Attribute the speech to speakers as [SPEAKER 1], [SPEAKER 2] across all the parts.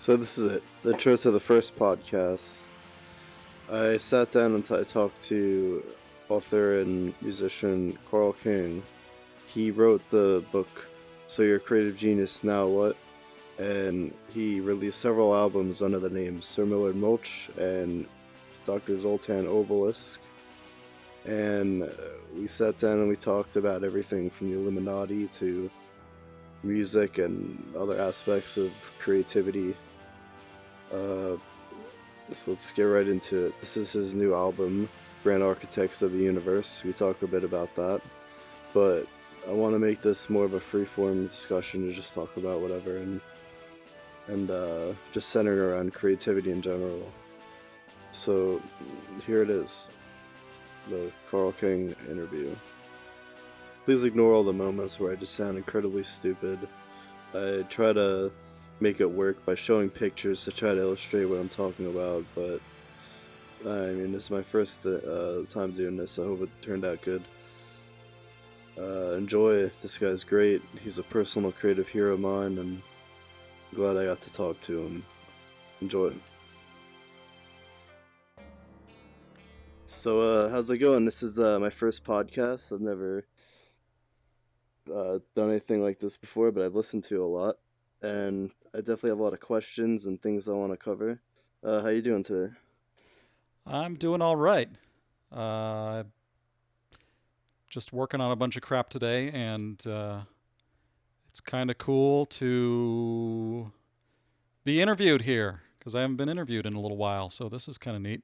[SPEAKER 1] So this is it. The intro to the first podcast. I sat down and I talked to author and musician Carl King. He wrote the book So You're a Creative Genius, Now What? And he released several albums under the names Sir Millard Mulch and Dr. Zoltan Obelisk. And we sat down and we talked about everything from the Illuminati to music and other aspects of creativity. So let's get right into it. This is his new album, Grand Architects of the Universe. We talk a bit about that, but I want to make this more of a free-form discussion to just talk about whatever and just centered around creativity in general. So here it is, the Carl King interview. Please ignore all the moments where I just sound incredibly stupid. I try to make it work by showing pictures to try to illustrate what I'm talking about, but I mean, this is my first time doing this. I hope it turned out good. Enjoy. This guy's great. He's a personal creative hero of mine, and I'm glad I got to talk to him. Enjoy. So, how's it going? This is my first podcast. I've never done anything like this before, but I've listened to a lot, and I definitely have a lot of questions and things I want to cover. How you doing today?
[SPEAKER 2] I'm doing all right. Uh, just working on a bunch of crap today, and it's kind of cool to be interviewed here because I haven't been interviewed in a little while. So this is kind of neat.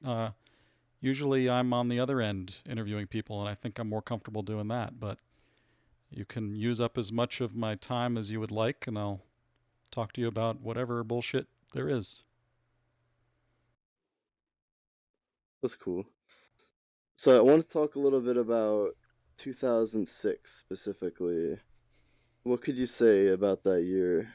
[SPEAKER 2] Usually I'm on the other end interviewing people, and I think I'm more comfortable doing that. But you can use up as much of my time as you would like, and I'll talk to you about whatever bullshit there is.
[SPEAKER 1] That's cool. So I want to talk a little bit about 2006 specifically. What could you say about that year?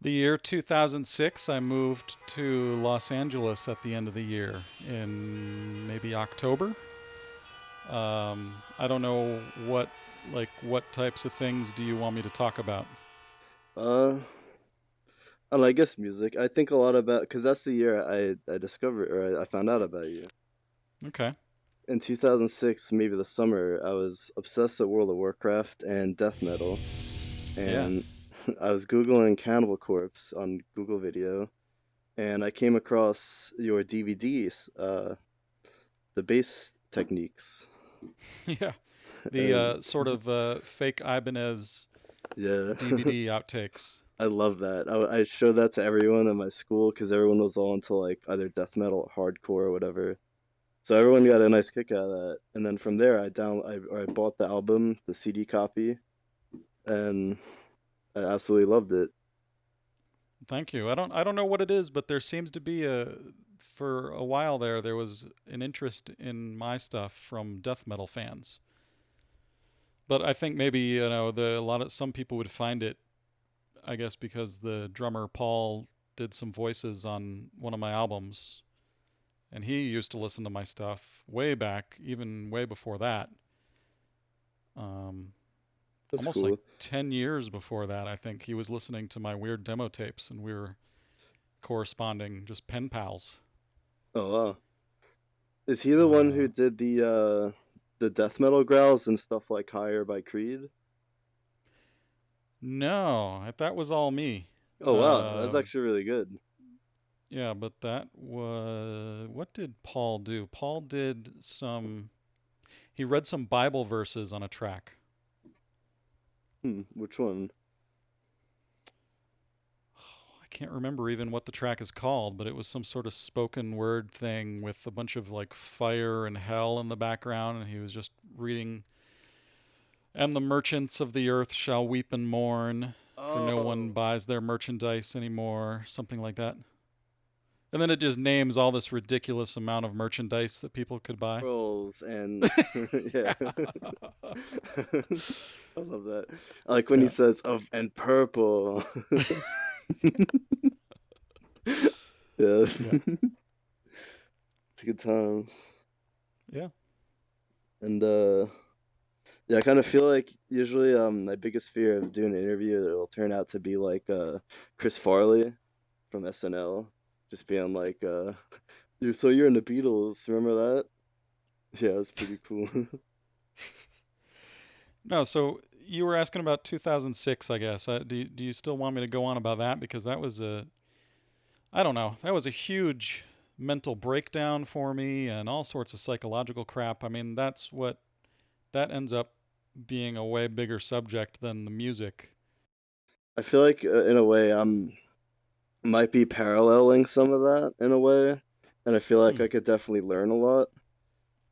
[SPEAKER 2] The year 2006, I moved to Los Angeles at the end of the year in maybe October. I don't know what types of things do you want me to talk about?
[SPEAKER 1] Uh, I don't know, I guess music. I think a lot about because that's the year I discovered or I found out about you.
[SPEAKER 2] Okay.
[SPEAKER 1] In 2006, maybe the summer, I was obsessed with World of Warcraft and death metal,
[SPEAKER 2] Yeah.
[SPEAKER 1] and I was googling Cannibal Corpse on Google Video, and I came across your DVDs, the bass techniques,
[SPEAKER 2] Yeah. The
[SPEAKER 1] and
[SPEAKER 2] sort of fake Ibanez
[SPEAKER 1] yeah.
[SPEAKER 2] DVD outtakes.
[SPEAKER 1] I love that. I showed that to everyone in my school because everyone was all into like either death metal, hardcore, or whatever. So everyone got a nice kick out of that. And then from there, I bought the album, the CD copy, and I absolutely loved it.
[SPEAKER 2] Thank you. I don't know what it is, but there seems to be a for a while there was an interest in my stuff from death metal fans. But I think maybe the a lot of some people would find it, I guess, because the drummer Paul did some voices on one of my albums, and he used to listen to my stuff way back, even way before that. Um,
[SPEAKER 1] That's
[SPEAKER 2] Almost like
[SPEAKER 1] cool.
[SPEAKER 2] 10 years before that, I think he was listening to my weird demo tapes, and we were corresponding, just pen pals.
[SPEAKER 1] Oh wow. Is he the one who
[SPEAKER 2] Uh,
[SPEAKER 1] did the death metal growls and stuff like Higher by Creed?
[SPEAKER 2] no, that was all me.
[SPEAKER 1] Oh wow, that's
[SPEAKER 2] Um,
[SPEAKER 1] actually really good.
[SPEAKER 2] yeah, but that was what did Paul do? Paul did some. He read some Bible verses on a track.
[SPEAKER 1] Which one?
[SPEAKER 2] I can't remember even what the track is called, but it was some sort of spoken word thing with a bunch of like fire and hell in the background, and he was just reading, "And the merchants of the earth shall weep and mourn, for no one
[SPEAKER 1] Oh,
[SPEAKER 2] buys their merchandise anymore," something like that. And then it just names all this ridiculous amount of merchandise that people could buy.
[SPEAKER 1] trolls and yeah.
[SPEAKER 2] Yeah.
[SPEAKER 1] I love that. I like when he
[SPEAKER 2] Yeah.
[SPEAKER 1] says of and purple. Yeah.
[SPEAKER 2] Yeah.
[SPEAKER 1] It's good times.
[SPEAKER 2] Yeah.
[SPEAKER 1] And Yeah, I kind of feel like usually my biggest fear of doing an interview it'll turn out to be like Chris Farley from SNL just being like so you're in the Beatles, remember that? Yeah, it was pretty cool.
[SPEAKER 2] No, so you were asking about 2006, I guess. Do you still want me to go on about that? Because that was I don't know, that was a huge mental breakdown for me and all sorts of psychological crap. I mean, that ends up being a way bigger subject than the music.
[SPEAKER 1] I feel like in a way I'm might be paralleling some of that in a way, and I feel like
[SPEAKER 2] Hmm.
[SPEAKER 1] I could definitely learn a lot.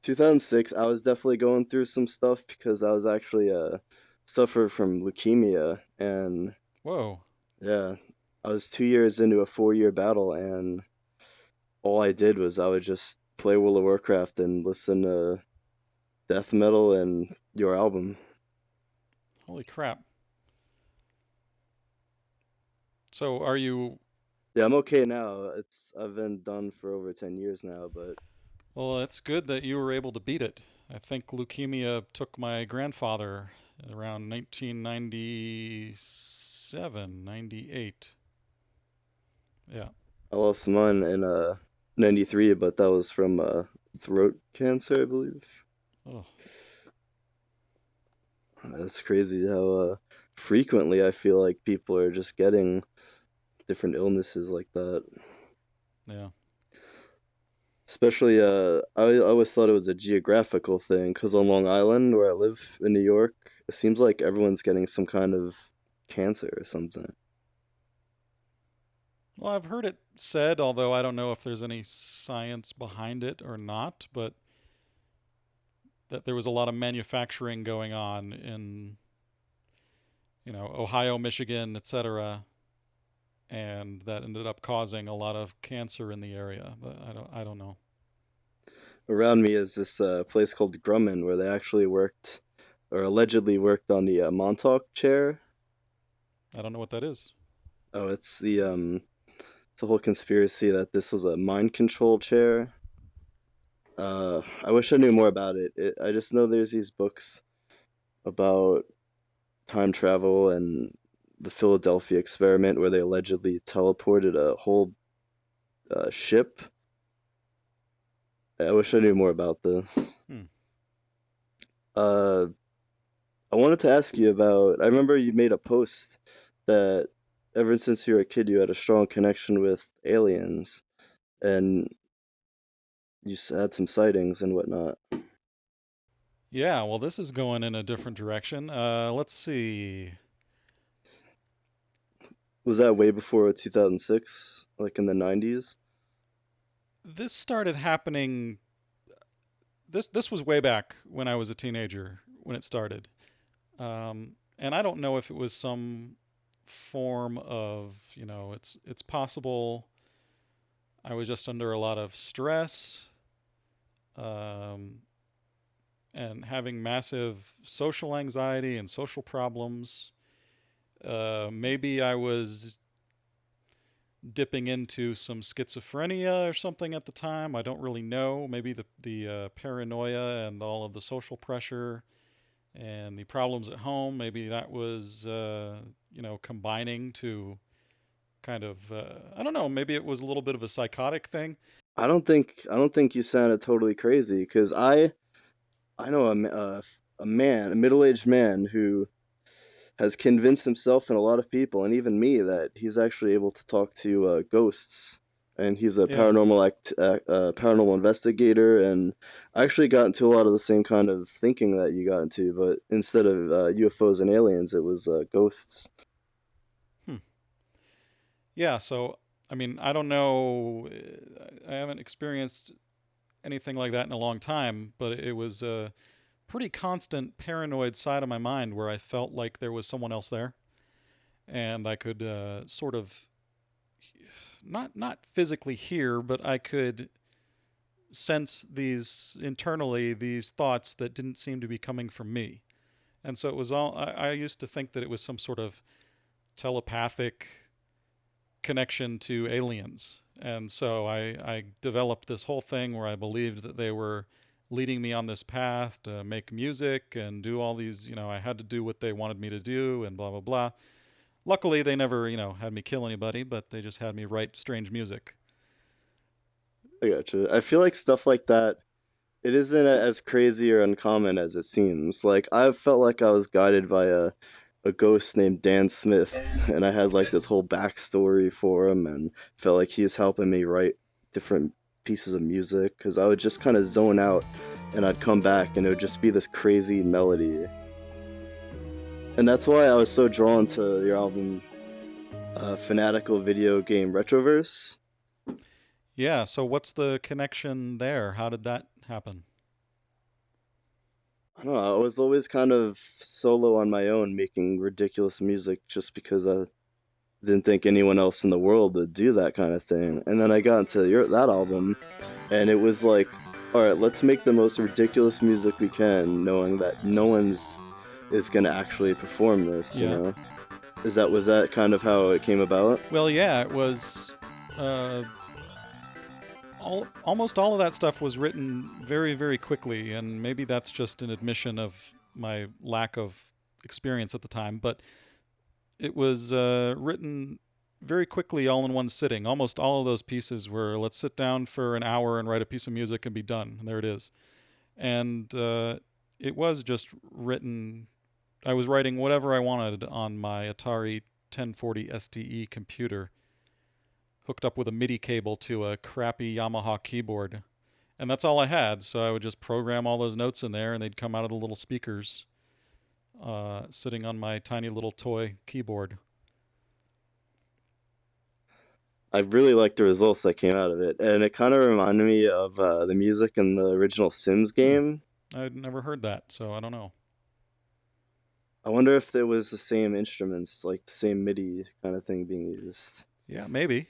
[SPEAKER 1] 2006, I was definitely going through some stuff because I was actually suffered from leukemia, and
[SPEAKER 2] Whoa.
[SPEAKER 1] yeah, I was 2 years into a 4 year battle, and all I did was I would just play World of Warcraft and listen to death metal and your album.
[SPEAKER 2] Holy crap. So are you
[SPEAKER 1] Yeah, I'm okay now. I've been done for over 10 years now, but
[SPEAKER 2] Well, it's good that you were able to beat it. I think leukemia took my grandfather around 1997, 98. Yeah.
[SPEAKER 1] I lost mine in '93, but that was from throat cancer, I believe.
[SPEAKER 2] Oh,
[SPEAKER 1] That's crazy how frequently I feel like people are just getting different illnesses like that.
[SPEAKER 2] yeah.
[SPEAKER 1] Especially, I always thought it was a geographical thing because on Long Island, where I live in New York, it seems like everyone's getting some kind of cancer or something.
[SPEAKER 2] Well, I've heard it said, although I don't know if there's any science behind it or not, but that there was a lot of manufacturing going on in, Ohio, Michigan, etc., and that ended up causing a lot of cancer in the area. But I don't know.
[SPEAKER 1] Around me is this place called Grumman, where they actually worked or allegedly worked on the Montauk chair.
[SPEAKER 2] I don't know what that is.
[SPEAKER 1] Oh, it's a whole conspiracy that this was a mind control chair. I wish I knew more about it. I just know there's these books about time travel and the Philadelphia experiment where they allegedly teleported a whole ship. I wish I knew more about this.
[SPEAKER 2] Hmm.
[SPEAKER 1] Uh, I wanted to ask you about. I remember you made a post that ever since you were a kid, you had a strong connection with aliens, and had some sightings and whatnot.
[SPEAKER 2] Yeah, well, this is going in a different direction. Let's see.
[SPEAKER 1] Was that way before 2006, like in the 90s?
[SPEAKER 2] This started happening. This was way back when I was a teenager when it started, and I don't know if it was some form of it's possible I was just under a lot of stress, um, and having massive social anxiety and social problems. Maybe I was dipping into some schizophrenia or something at the time. I don't really know. Maybe the paranoia and all of the social pressure and the problems at home. Maybe that was combining to kind of I don't know. Maybe it was a little bit of a psychotic thing.
[SPEAKER 1] I don't think you sounded totally crazy because I know a man, a middle-aged man who has convinced himself and a lot of people, and even me, that he's actually able to talk to ghosts, and he's a
[SPEAKER 2] Yeah.
[SPEAKER 1] paranormal investigator. And I actually got into a lot of the same kind of thinking that you got into, but instead of UFOs and aliens, it was ghosts.
[SPEAKER 2] Hmm. Yeah. So I mean, I don't know. I haven't experienced anything like that in a long time, but it was a pretty constant paranoid side of my mind where I felt like there was someone else there, and I could sort of not physically hear, but I could sense these thoughts that didn't seem to be coming from me. And so it was all I used to think that it was some sort of telepathic connection to aliens. And so I developed this whole thing where I believed that they were leading me on this path to make music and do all these, I had to do what they wanted me to do and blah, blah, blah. Luckily, they never, had me kill anybody, but they just had me write strange music.
[SPEAKER 1] I gotcha. I feel like stuff like that, it isn't as crazy or uncommon as it seems. Like I felt like I was guided by a ghost named Dan Smith, and I had like this whole backstory for him, and felt like he's helping me write different pieces of music because I would just kind of zone out, and I'd come back, and it would just be this crazy melody, and that's why I was so drawn to your album, Fanatical Video Game Retroverse.
[SPEAKER 2] Yeah, so what's the connection there? How did that happen?
[SPEAKER 1] I don't know. I was always kind of solo on my own, making ridiculous music just because I didn't think anyone else in the world would do that kind of thing. And then I got into that album, and it was like, all right, let's make the most ridiculous music we can, knowing that no one's is gonna actually perform this. You
[SPEAKER 2] Yeah.
[SPEAKER 1] know, was that kind of how it came about?
[SPEAKER 2] Well, yeah, it was. Uh, almost all of that stuff was written very, very quickly, and maybe that's just an admission of my lack of experience at the time. But it was written very quickly, all in one sitting. Almost all of those pieces were, let's sit down for an hour and write a piece of music and be done. And there it is. And it was just written. I was writing whatever I wanted on my Atari 1040 STE computer, hooked up with a MIDI cable to a crappy Yamaha keyboard. And that's all I had, so I would just program all those notes in there, and they'd come out of the little speakers sitting on my tiny little toy keyboard.
[SPEAKER 1] I really liked the results that came out of it, and it kind of reminded me of the music in the original Sims
[SPEAKER 2] Hmm.
[SPEAKER 1] game.
[SPEAKER 2] I'd never heard that, so I don't know.
[SPEAKER 1] I wonder if there was the same instruments, like the same MIDI kind of thing being used.
[SPEAKER 2] Yeah, maybe.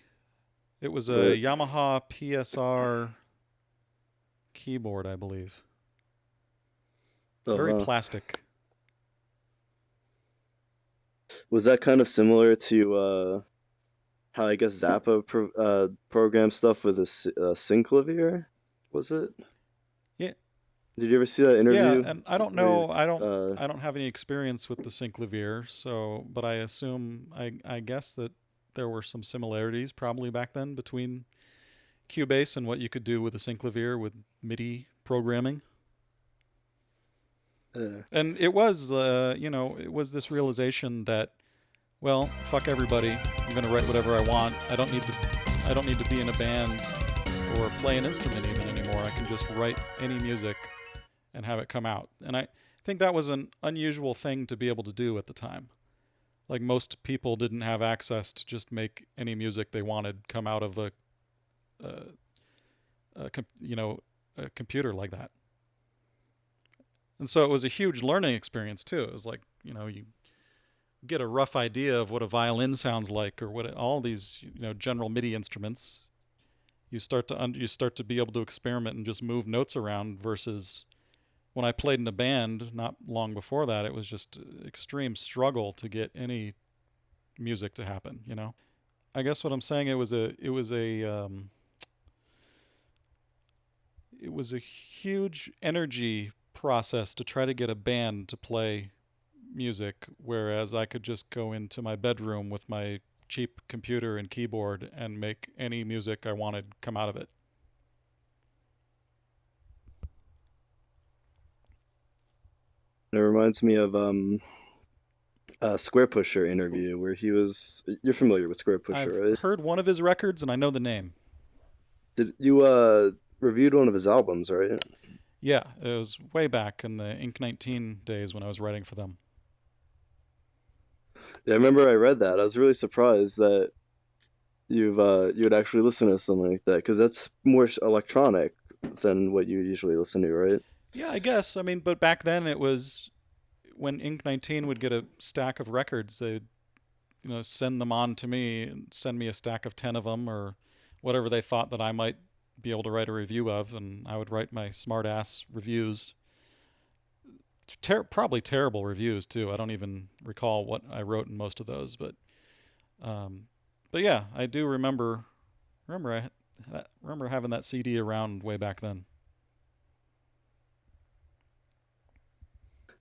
[SPEAKER 2] It was a
[SPEAKER 1] But
[SPEAKER 2] Yamaha PSR keyboard, I believe. Very
[SPEAKER 1] uh,
[SPEAKER 2] plastic.
[SPEAKER 1] was that kind of similar to how I guess Zappa programmed stuff with a synclavier? Was it?
[SPEAKER 2] Yeah,
[SPEAKER 1] Did you ever see that
[SPEAKER 2] yeah,
[SPEAKER 1] interview
[SPEAKER 2] and I don't
[SPEAKER 1] where he's
[SPEAKER 2] know. I don't.
[SPEAKER 1] uh,
[SPEAKER 2] I don't have any experience with the synclavier, so but I assume I guess that there were some similarities probably back then between Cubase and what you could do with a synclavier with MIDI programming.
[SPEAKER 1] uh,
[SPEAKER 2] And it was, it was this realization that, well, fuck everybody. I'm gonna write whatever I want. I don't need to be in a band or play an instrument even anymore. I can just write any music and have it come out. And I think that was an unusual thing to be able to do at the time. Like most people didn't have access to just make any music they wanted come out of a, a computer like that. And so it was a huge learning experience too. It was like, you get a rough idea of what a violin sounds like or what all these, general MIDI instruments. You start to be able to experiment and just move notes around versus when I played in a band not long before that, it was just an extreme struggle to get any music to happen. I guess what I'm saying, it was a huge energy process to try to get a band to play music, whereas I could just go into my bedroom with my cheap computer and keyboard and make any music I wanted come out of it.
[SPEAKER 1] it reminds me of a Square Pusher interview where he was. You're familiar with Square Pusher,
[SPEAKER 2] I've
[SPEAKER 1] right?
[SPEAKER 2] heard one of his records and I know the name.
[SPEAKER 1] Did you reviewed one of his albums, right?
[SPEAKER 2] Yeah, it was way back in the Ink 19 days when I was writing for them.
[SPEAKER 1] Yeah, I remember I read that. I was really surprised that you would actually listen to something like that because that's more electronic than what you usually listen to, right?
[SPEAKER 2] Yeah, I guess. I mean, but back then it was when Ink 19 would get a stack of records, they'd send them on to me and send me a stack of 10 of them or whatever they thought that I might be able to write a review of, and I would write my smart ass reviews. Probably terrible reviews too. I don't even recall what I wrote in most of those, um, but yeah, I do remember remember having that CD around way back then.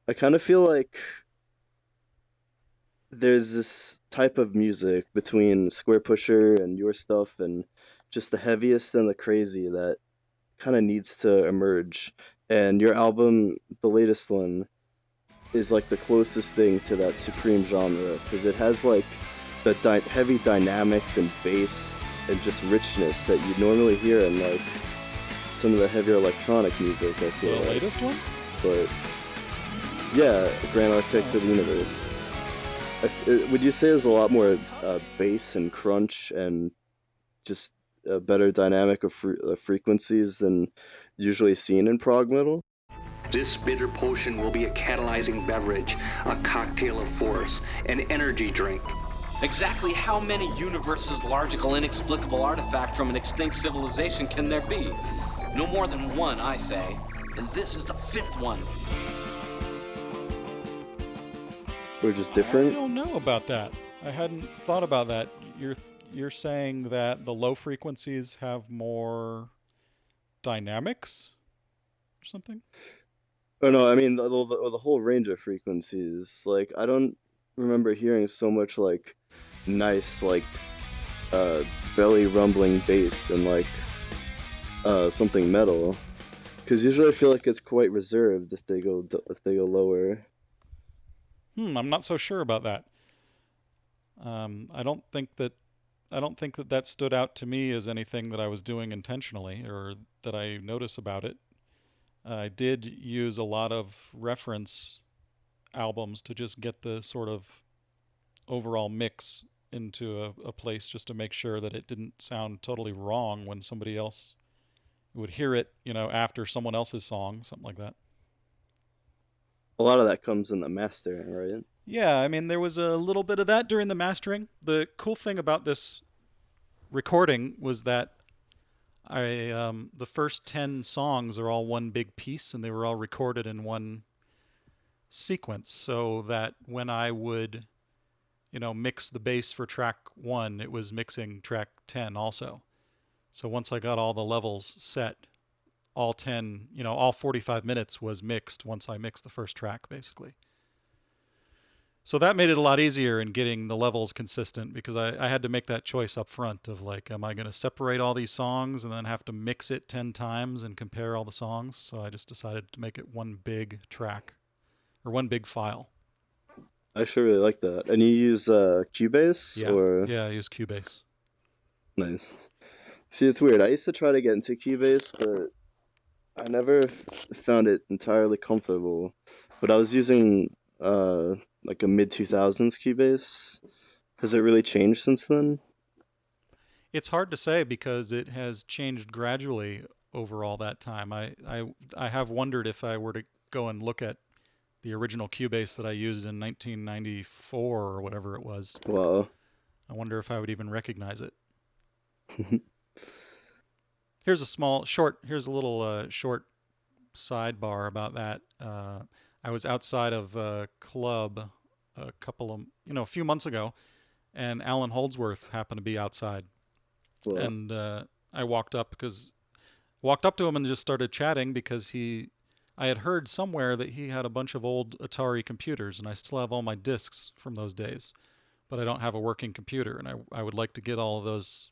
[SPEAKER 1] I kind of feel like there's this type of music between Square Pusher and your stuff and just the heaviest and the crazy that kind of needs to emerge. And your album, the latest one, is like the closest thing to that supreme genre because it has like the heavy dynamics and bass and just richness that you normally hear in like some of the heavier electronic music. I
[SPEAKER 2] The
[SPEAKER 1] feel like,
[SPEAKER 2] latest one?
[SPEAKER 1] but yeah, Grand Architects
[SPEAKER 2] Oh.
[SPEAKER 1] of the Universe. Would you say there's a lot more bass and crunch and just a better dynamic of frequencies than usually seen in prog metal?
[SPEAKER 3] This bitter potion will be a catalyzing beverage, a cocktail of force, an energy drink.
[SPEAKER 4] Exactly how many universes' logical, inexplicable artifact from an extinct civilization can there be? No more than one, I say. And this is the fifth one.
[SPEAKER 1] Or just
[SPEAKER 2] I
[SPEAKER 1] different?
[SPEAKER 2] don't know about that. I hadn't thought about that. You're saying that the low frequencies have more dynamics or something?
[SPEAKER 1] Oh no, I mean the whole range of frequencies. Like I don't remember hearing so much like nice like uh belly rumbling bass and like something metal. Because usually I feel like it's quite reserved if if they go lower.
[SPEAKER 2] I'm not so sure about that. I don't think that that stood out to me as anything that I was doing intentionally or that I notice about it. I did use a lot of reference albums to just get the sort of overall mix into a place just to make sure that it didn't sound totally wrong when somebody else would hear it, after someone else's song, something like that.
[SPEAKER 1] A lot of that comes in the mastering, right?
[SPEAKER 2] Yeah, I mean, there was a little bit of that during the mastering. The cool thing about this recording was that the first 10 songs are all one big piece and they were all recorded in one sequence so that when I would, mix the bass for track 1, it was mixing track 10 also. So once I got all the levels set, all 10, all 45 minutes was mixed once I mixed the first track basically. So that made it a lot easier in getting the levels consistent because I had to make that choice up front of like, am I going to separate all these songs and then have to mix it 10 times and compare all the songs? So I just decided to make it one big track or one big file.
[SPEAKER 1] I actually really like that. And you use Cubase
[SPEAKER 2] Yeah.
[SPEAKER 1] or
[SPEAKER 2] Yeah, I use Cubase.
[SPEAKER 1] nice. See, it's weird. I used to try to get into Cubase, but I never found it entirely comfortable. But I was using like a mid 2000s Cubase. Has it really changed since then?
[SPEAKER 2] It's hard to say because it has changed gradually over all that time. I have wondered if I were to go and look at the original Cubase that I used in 1994 or whatever it was.
[SPEAKER 1] Wow.
[SPEAKER 2] I wonder if I would even recognize it. Here's a little short sidebar about that. I was outside of a club a few months ago, and Alan Holdsworth happened to be outside.
[SPEAKER 1] Wow.
[SPEAKER 2] And I walked up to him and just started chatting because I had heard somewhere that he had a bunch of old Atari computers, and I still have all my discs from those days, but I don't have a working computer, and I would like to get all of those,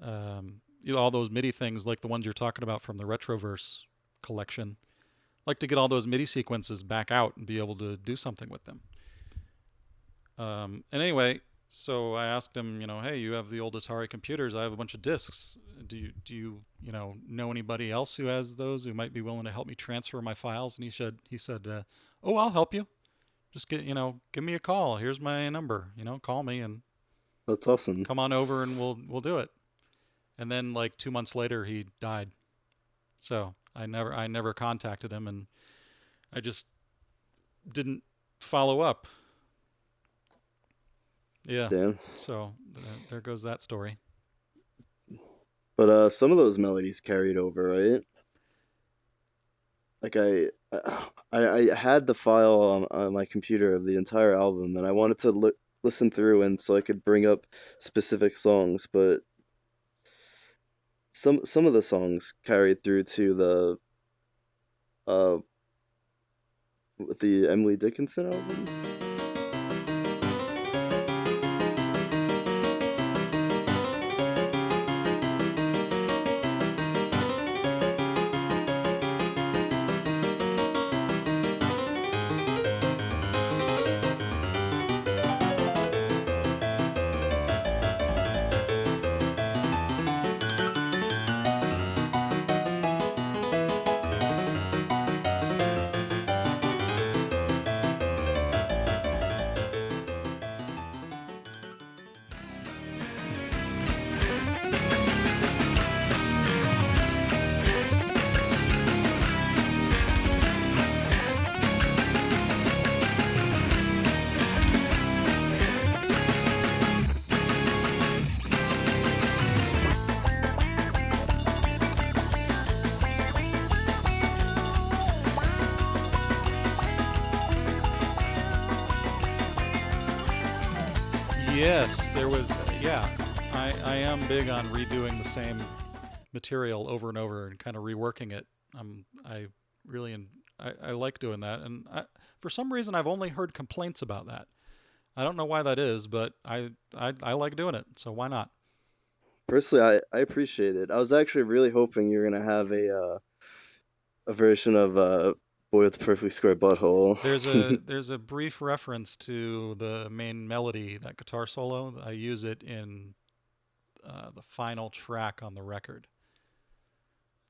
[SPEAKER 2] all those MIDI things like the ones you're talking about from the Retroverse collection. Like to get all those MIDI sequences back out and be able to do something with them. And anyway, so I asked him, hey, you have the old Atari computers. I have a bunch of discs. Do you know anybody else who has those who might be willing to help me transfer my files? And he said, oh, I'll help you. Just give me a call. Here's my number. Call me and
[SPEAKER 1] That's awesome.
[SPEAKER 2] come on over and we'll do it. And then like 2 months later, he died. So I never contacted him, and I just didn't follow up. Yeah.
[SPEAKER 1] Damn.
[SPEAKER 2] So there goes that story.
[SPEAKER 1] But some of those melodies carried over, right? Like I had the file on my computer of the entire album, and I wanted to listen through, and so I could bring up specific songs. But some of the songs carried through to the uh With the Emily Dickinson album?
[SPEAKER 2] Yes, there was. Yeah, I am big on redoing the same material over and over and kind of reworking it. I really I like doing that, and for some reason I've only heard complaints about that. I don't know why that is, but I like doing it, so why not?
[SPEAKER 1] Personally, I appreciate it. I was actually really hoping you were gonna have a version of Boy with the Perfectly Square Butthole.
[SPEAKER 2] There's a brief reference to the main melody, that guitar solo. I use it in the final track on the record.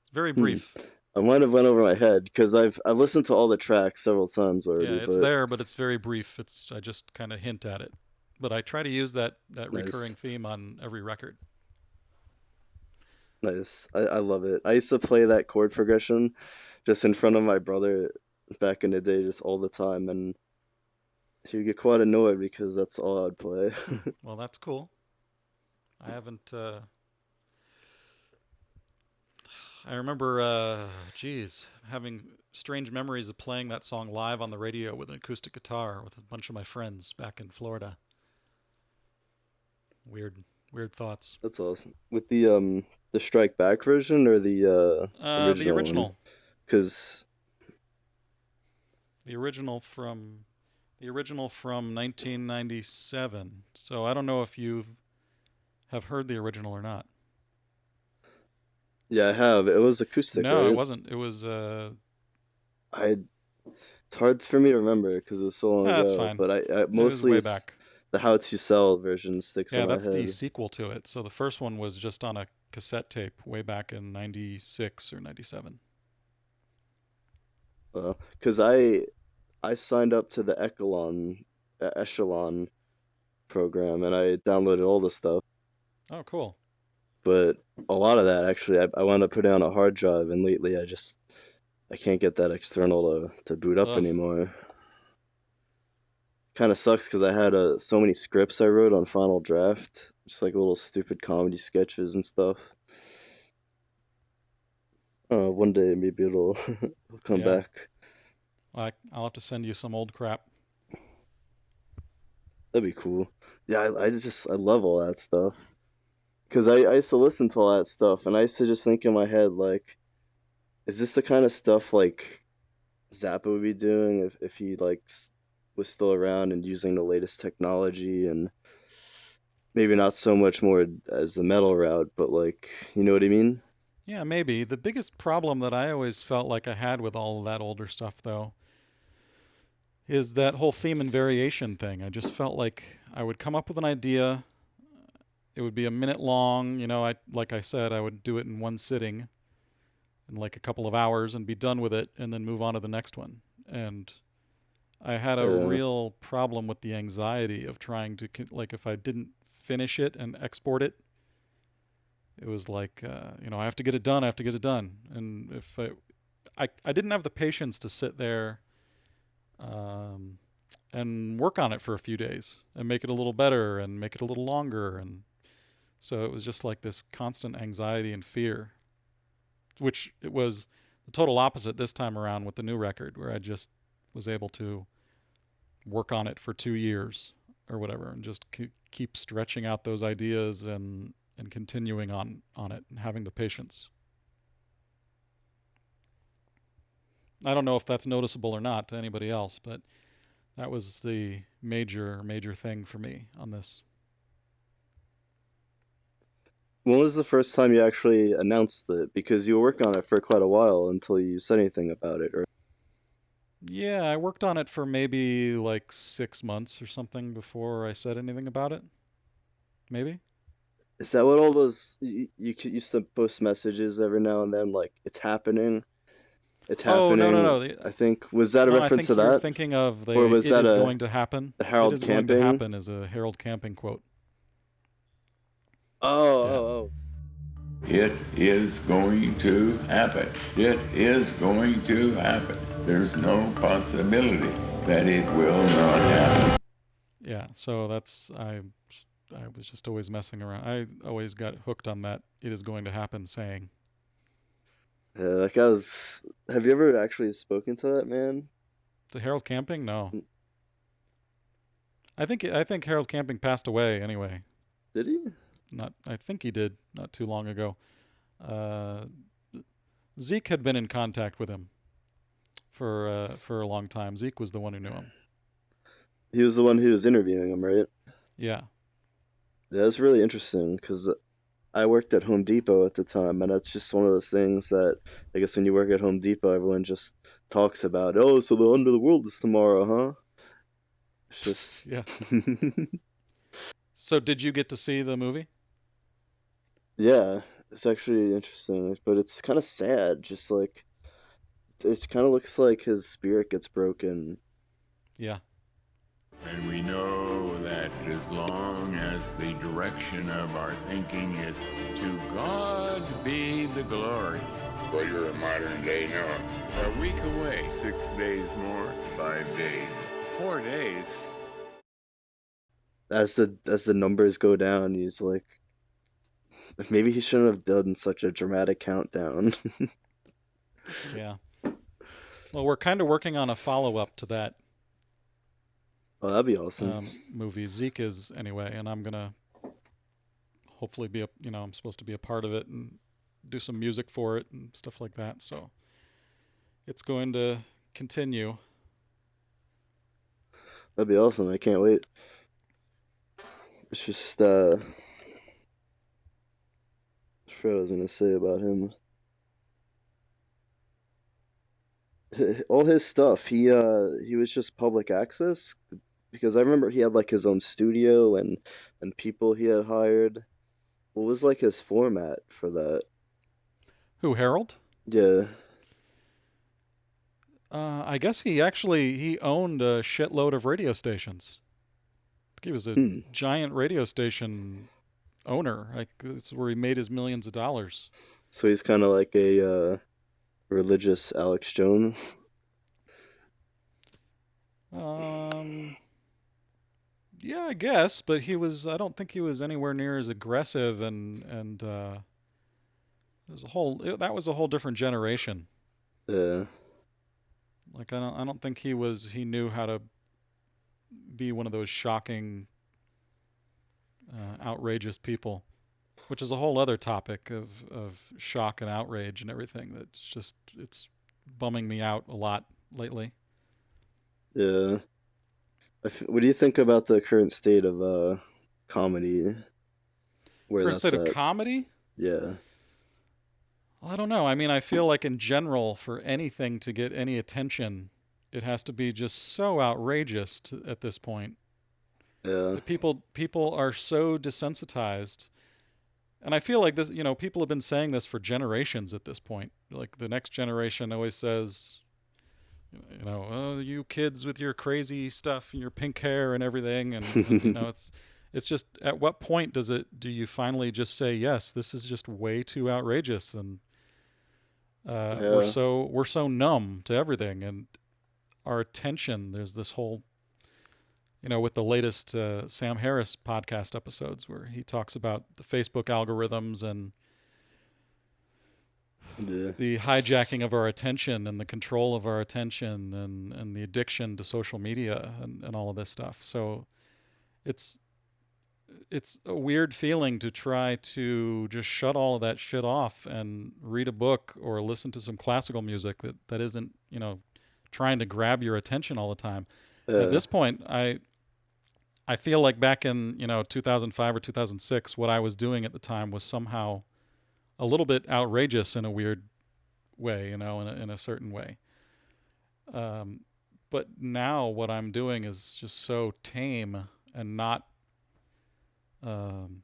[SPEAKER 2] It's very
[SPEAKER 1] Hmm.
[SPEAKER 2] brief.
[SPEAKER 1] I might have went over my head because I've listened to all the tracks several times
[SPEAKER 2] Yeah,
[SPEAKER 1] already,
[SPEAKER 2] it's
[SPEAKER 1] but
[SPEAKER 2] there, but it's very brief. I just kind of hint at it, but I try to use that recurring
[SPEAKER 1] nice.
[SPEAKER 2] theme on every record.
[SPEAKER 1] Nice. I love it. I used to play that chord progression just in front of my brother back in the day, just all the time, and he'd get quite annoyed because that's all I'd play.
[SPEAKER 2] Well, that's cool. I haven't. I remember, geez, having strange memories of playing that song live on the radio with an acoustic guitar with a bunch of my friends back in Florida. Weird, weird thoughts.
[SPEAKER 1] That's awesome. With the Strike Back version or the
[SPEAKER 2] The
[SPEAKER 1] original one?
[SPEAKER 2] original,
[SPEAKER 1] Because
[SPEAKER 2] the original from, the original from 1997. So I don't know if you have heard the original or not.
[SPEAKER 1] yeah, I have. It was acoustic,
[SPEAKER 2] No, it
[SPEAKER 1] right?
[SPEAKER 2] wasn't. It was.
[SPEAKER 1] I It's hard for me to remember because it was so long
[SPEAKER 2] That's
[SPEAKER 1] ago,
[SPEAKER 2] fine.
[SPEAKER 1] but I
[SPEAKER 2] It was
[SPEAKER 1] mostly
[SPEAKER 2] way
[SPEAKER 1] it's
[SPEAKER 2] back.
[SPEAKER 1] the How to Sell version sticks in
[SPEAKER 2] Yeah,
[SPEAKER 1] my
[SPEAKER 2] that's the
[SPEAKER 1] head.
[SPEAKER 2] sequel to it. So the first one was just on a cassette tape way back in 96 or 97.
[SPEAKER 1] Because I signed up to the Echelon program and I downloaded all the stuff,
[SPEAKER 2] Oh, cool.
[SPEAKER 1] but a lot of that actually I wound up putting on a hard drive, and lately I can't get that external to boot up
[SPEAKER 2] Ugh.
[SPEAKER 1] anymore. Kind of sucks because I had so many scripts I wrote on Final Draft, just like little stupid comedy sketches and stuff. One day maybe it'll come
[SPEAKER 2] Yeah.
[SPEAKER 1] back.
[SPEAKER 2] I'll have to send you some old crap.
[SPEAKER 1] That'd be cool. Yeah, I love all that stuff. Because I used to listen to all that stuff, and I used to just think in my head, like, is this the kind of stuff, like, Zappa would be doing if he, like, was still around and using the latest technology, and maybe not so much more as the metal route, but, like, you know what I mean?
[SPEAKER 2] Yeah, maybe. The biggest problem that I always felt like I had with all of that older stuff, though, is that whole theme and variation thing. I just felt like I would come up with an idea. It would be a minute long. Like I said, I would do it in one sitting in like a couple of hours and be done with it and then move on to the next one. And I had a
[SPEAKER 1] Uh,
[SPEAKER 2] real problem with the anxiety of trying to, like, if I didn't finish it and export it, it was like, I have to get it done. I have to get it done. And if I didn't have the patience to sit there um, and work on it for a few days and make it a little better and make it a little longer. And so it was just like this constant anxiety and fear, which it was the total opposite this time around with the new record, where I just was able to work on it for 2 years or whatever and just keep stretching out those ideas and continuing on it and having the patience. I don't know if that's noticeable or not to anybody else, but that was the major thing for me on this.
[SPEAKER 1] When was the first time you actually announced it? Because you were working on it for quite a while until you said anything about it, right?
[SPEAKER 2] Yeah, I worked on it for maybe like 6 months or something before I said anything about it. Maybe.
[SPEAKER 1] Is that what all those used to post messages every now and then, like it's happening, it's
[SPEAKER 2] Oh, no, no,
[SPEAKER 1] happening?
[SPEAKER 2] no.
[SPEAKER 1] I think was that a
[SPEAKER 2] No, I
[SPEAKER 1] reference to
[SPEAKER 2] think you're
[SPEAKER 1] that,
[SPEAKER 2] thinking of
[SPEAKER 1] or
[SPEAKER 2] the
[SPEAKER 1] was
[SPEAKER 2] "It
[SPEAKER 1] that
[SPEAKER 2] is going to happen."
[SPEAKER 1] a
[SPEAKER 2] "It
[SPEAKER 1] Harold
[SPEAKER 2] is going to
[SPEAKER 1] Camping?
[SPEAKER 2] happen" is a Harold Camping quote.
[SPEAKER 1] Oh,
[SPEAKER 2] Yeah.
[SPEAKER 1] oh,
[SPEAKER 5] It is going to happen. It is going to happen. There's no possibility that it will not happen.
[SPEAKER 2] Yeah, so I was just always messing around. I always got hooked on that "It is going to happen" saying.
[SPEAKER 1] oh. Yeah, that guy was. Have you ever actually spoken to that man?
[SPEAKER 2] To Harold Camping? No. I think Harold Camping passed away anyway.
[SPEAKER 1] Did he?
[SPEAKER 2] Not I think he did not too long ago. Uh, Zeke had been in contact with him for a long time. Zeke was the one who knew him.
[SPEAKER 1] He was the one who was interviewing him, right?
[SPEAKER 2] Yeah.
[SPEAKER 1] Yeah, that's really interesting because I worked at Home Depot at the time, and that's just one of those things that I guess when you work at Home Depot, everyone just talks about. Oh, so the end of the world is tomorrow, huh? It's just.
[SPEAKER 2] Yeah. So did you get to see the movie?
[SPEAKER 1] Yeah, it's actually interesting, but it's kind of sad. Just like it kind of looks like his spirit gets broken.
[SPEAKER 2] Yeah.
[SPEAKER 5] And we know that as long as the direction of our thinking is to God be the glory. Well, you're a modern day Noah. A week away, 6 days more, it's 5 days. 4 days.
[SPEAKER 1] As the numbers go down, he's like, maybe he shouldn't have done such a dramatic countdown.
[SPEAKER 2] Yeah. Well, we're kind of working on a follow-up to that
[SPEAKER 1] Oh, that'd be awesome.
[SPEAKER 2] movie. Zeke is anyway, and I'm gonna hopefully I'm supposed to be a part of it and do some music for it and stuff like that. So it's going to continue.
[SPEAKER 1] That'd be awesome. I can't wait. It's just I forgot what I was gonna say about him. All his stuff, he was just public access because I remember he had like his own studio and people he had hired. What was like his format for that?
[SPEAKER 2] Who, Harold?
[SPEAKER 1] Yeah.
[SPEAKER 2] I guess he owned a shitload of radio stations. He was a
[SPEAKER 1] Hmm.
[SPEAKER 2] giant radio station owner. Like this is where he made his millions of dollars.
[SPEAKER 1] So he's kind of like a religious Alex Jones.
[SPEAKER 2] Yeah, I guess, but I don't think he was anywhere near as aggressive and that was a whole different generation.
[SPEAKER 1] Yeah.
[SPEAKER 2] Like I don't think he knew how to be one of those shocking outrageous people, which is a whole other topic of shock and outrage and everything it's bumming me out a lot lately.
[SPEAKER 1] Yeah. What do you think about the current state of comedy? Where
[SPEAKER 2] Current
[SPEAKER 1] that's
[SPEAKER 2] state of
[SPEAKER 1] at?
[SPEAKER 2] comedy?
[SPEAKER 1] Yeah.
[SPEAKER 2] Well, I don't know. I mean, I feel like in general, for anything to get any attention, it has to be just so outrageous at this point.
[SPEAKER 1] Yeah.
[SPEAKER 2] People are so desensitized, and I feel like this. People have been saying this for generations at this point. Like the next generation always says, oh, you kids with your crazy stuff and your pink hair and everything, and it's just at what point do you finally just say yes? This is just way too outrageous, and we're
[SPEAKER 1] Yeah.
[SPEAKER 2] so numb to everything, and our attention. There's this whole with the latest Sam Harris podcast episodes where he talks about the Facebook algorithms and
[SPEAKER 1] Yeah.
[SPEAKER 2] the hijacking of our attention and the control of our attention and the addiction to social media and all of this stuff. So it's it's a weird feeling to try to just shut all of that shit off and read a book or listen to some classical music that isn't, trying to grab your attention all the time. At
[SPEAKER 1] Yeah,
[SPEAKER 2] this point, I feel like back in, 2005 or 2006, what I was doing at the time was somehow a little bit outrageous in a weird way, in a certain way. Um, but now what I'm doing is just so tame and not. Um,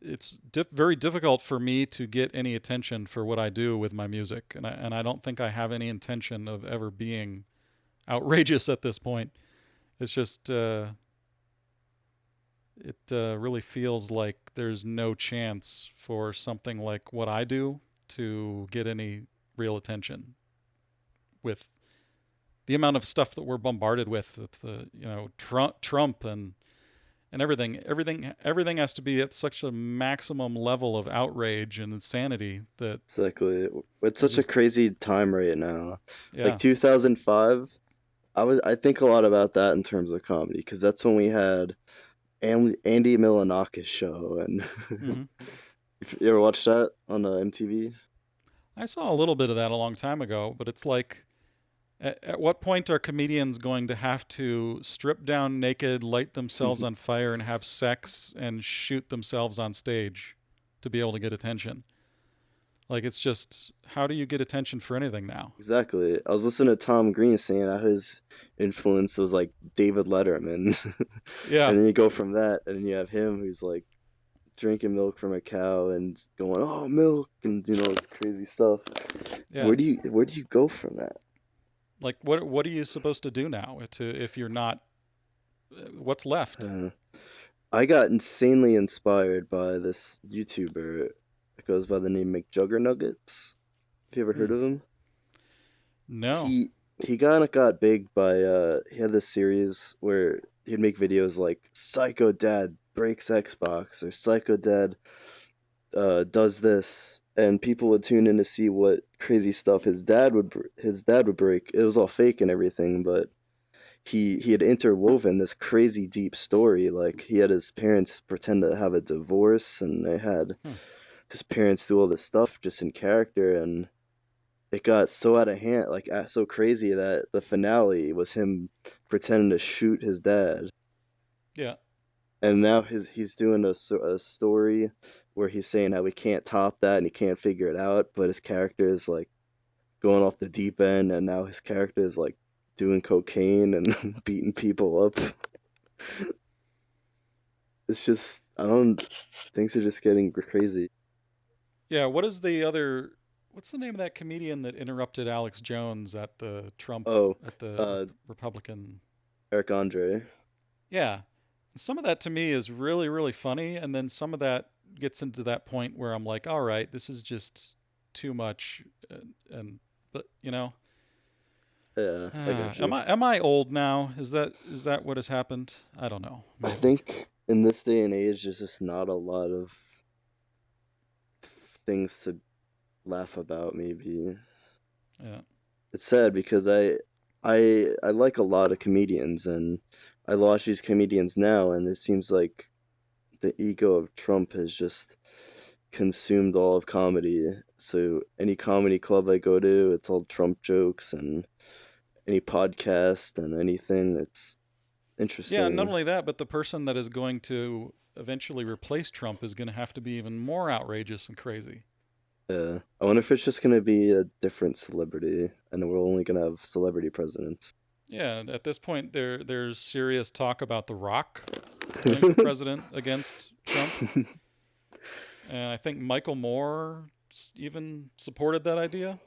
[SPEAKER 2] it's very difficult for me to get any attention for what I do with my music, and I don't think I have any intention of ever being outrageous at this point. It's just it really feels like there's no chance for something like what I do to get any real attention with the amount of stuff that we're bombarded with the Trump and everything has to be at such a maximum level of outrage and insanity that
[SPEAKER 1] exactly. It's
[SPEAKER 2] I
[SPEAKER 1] such a
[SPEAKER 2] just
[SPEAKER 1] crazy time right now. Like
[SPEAKER 2] yeah
[SPEAKER 1] 2005, I think a lot about that in terms of comedy because that's when we had Andy Milonakis show, and
[SPEAKER 2] hmm
[SPEAKER 1] you ever watched that on MTV?
[SPEAKER 2] I saw a little bit of that a long time ago, but it's like at what point are comedians going to have to strip down naked, light themselves on fire, and have sex and shoot themselves on stage to be able to get attention? Like, it's just, how do you get attention for anything now?
[SPEAKER 1] Exactly. I was listening to Tom Green saying that his influence was like David Letterman.
[SPEAKER 2] Yeah,
[SPEAKER 1] And then you go from that, and then you have him who's like drinking milk from a cow and going, "Oh, milk," and this crazy stuff.
[SPEAKER 2] yeah.
[SPEAKER 1] Where do you go from that?
[SPEAKER 2] Like, what are you supposed to do now if you're not? What's left?
[SPEAKER 1] Uh, I got insanely inspired by this YouTuber. It goes by the name McJuggernuggets. Have you ever heard
[SPEAKER 2] Hmm.
[SPEAKER 1] of him?
[SPEAKER 2] No.
[SPEAKER 1] He got big by he had this series where he'd make videos like Psycho Dad breaks Xbox or Psycho Dad does this, and people would tune in to see what crazy stuff his dad would break. It was all fake and everything, but he had interwoven this crazy deep story. Like he had his parents pretend to have a divorce, and they had
[SPEAKER 2] Hmm.
[SPEAKER 1] his parents do all this stuff just in character, and it got so out of hand, like so crazy that the finale was him pretending to shoot his dad.
[SPEAKER 2] Yeah.
[SPEAKER 1] And now he's doing a story where he's saying how he can't top that and he can't figure it out, but his character is like going off the deep end, and now his character is like doing cocaine and beating people up. It's just I don't things are just getting crazy.
[SPEAKER 2] Yeah. What's the name of that comedian that interrupted Alex Jones at the Trump
[SPEAKER 1] Oh,
[SPEAKER 2] at the
[SPEAKER 1] uh,
[SPEAKER 2] Republican?
[SPEAKER 1] Eric Andre.
[SPEAKER 2] Yeah. Some of that to me is really, really funny, and then some of that gets into that point where I'm like, all right, this is just too much, and but
[SPEAKER 1] Yeah, I got you.
[SPEAKER 2] am I old now? Is that what has happened? I don't know.
[SPEAKER 1] I
[SPEAKER 2] Maybe.
[SPEAKER 1] think in this day and age, there's just not a lot of things to laugh about. Maybe
[SPEAKER 2] Yeah.
[SPEAKER 1] it's sad because I like a lot of comedians, and I watch these comedians now, and it seems like the ego of Trump has just consumed all of comedy. So any comedy club I go to, it's all Trump jokes, and any podcast and anything. It's
[SPEAKER 2] Yeah, and not
[SPEAKER 1] interesting.
[SPEAKER 2] only that, but the person that is going to eventually replace Trump is going to have to be even more outrageous and crazy.
[SPEAKER 1] I wonder if it's just gonna be a different celebrity, and we're only gonna have celebrity presidents.
[SPEAKER 2] Yeah, at this point there's serious talk about The Rock running for president against Trump. And I think Michael Moore even supported that idea.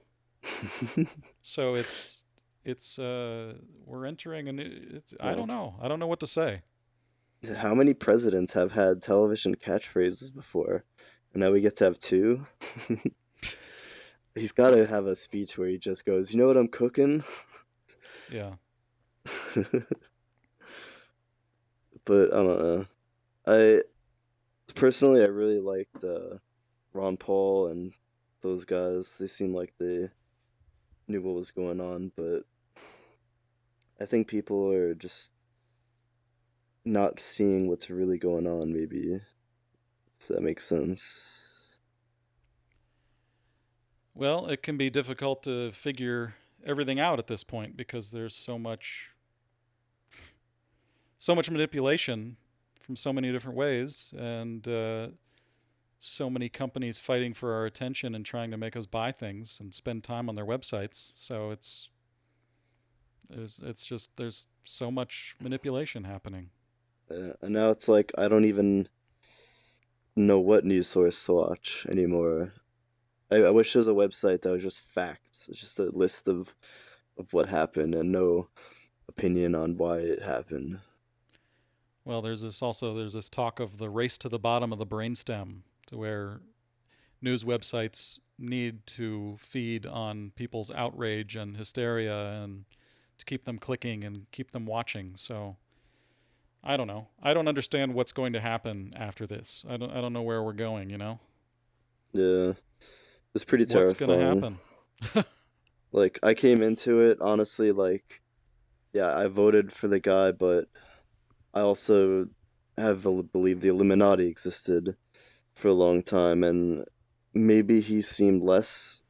[SPEAKER 2] So we're entering and it's I
[SPEAKER 1] Well,
[SPEAKER 2] don't know. I don't know what to say.
[SPEAKER 1] how many presidents have had television catchphrases before? And now we get to have two. He's got to have a speech where he just goes, "You know what I'm cooking?"
[SPEAKER 2] Yeah.
[SPEAKER 1] But I don't know. I personally, I really liked Ron Paul and those guys. They seemed like they knew what was going on, but I think people are just not seeing what's really going on, maybe, if that makes sense.
[SPEAKER 2] Well, it can be difficult to figure everything out at this point because there's so much manipulation from so many different ways, and so many companies fighting for our attention and trying to make us buy things and spend time on their websites. So there's so much manipulation happening.
[SPEAKER 1] And now it's like I don't even know what news source to watch anymore. I wish there was a website that was just facts. It's just a list of what happened and no opinion on why it happened.
[SPEAKER 2] Well, there's this talk of the race to the bottom of the brainstem, to where news websites need to feed on people's outrage and hysteria and to keep them clicking and keep them watching. So I don't know. I don't understand what's going to happen after this. I don't know where we're going, you know?
[SPEAKER 1] Yeah, it's pretty
[SPEAKER 2] What's going to
[SPEAKER 1] terrifying.
[SPEAKER 2] happen?
[SPEAKER 1] Like I came into it honestly like yeah, I voted for the guy, but I also believed the Illuminati existed for a long time, and maybe he seemed less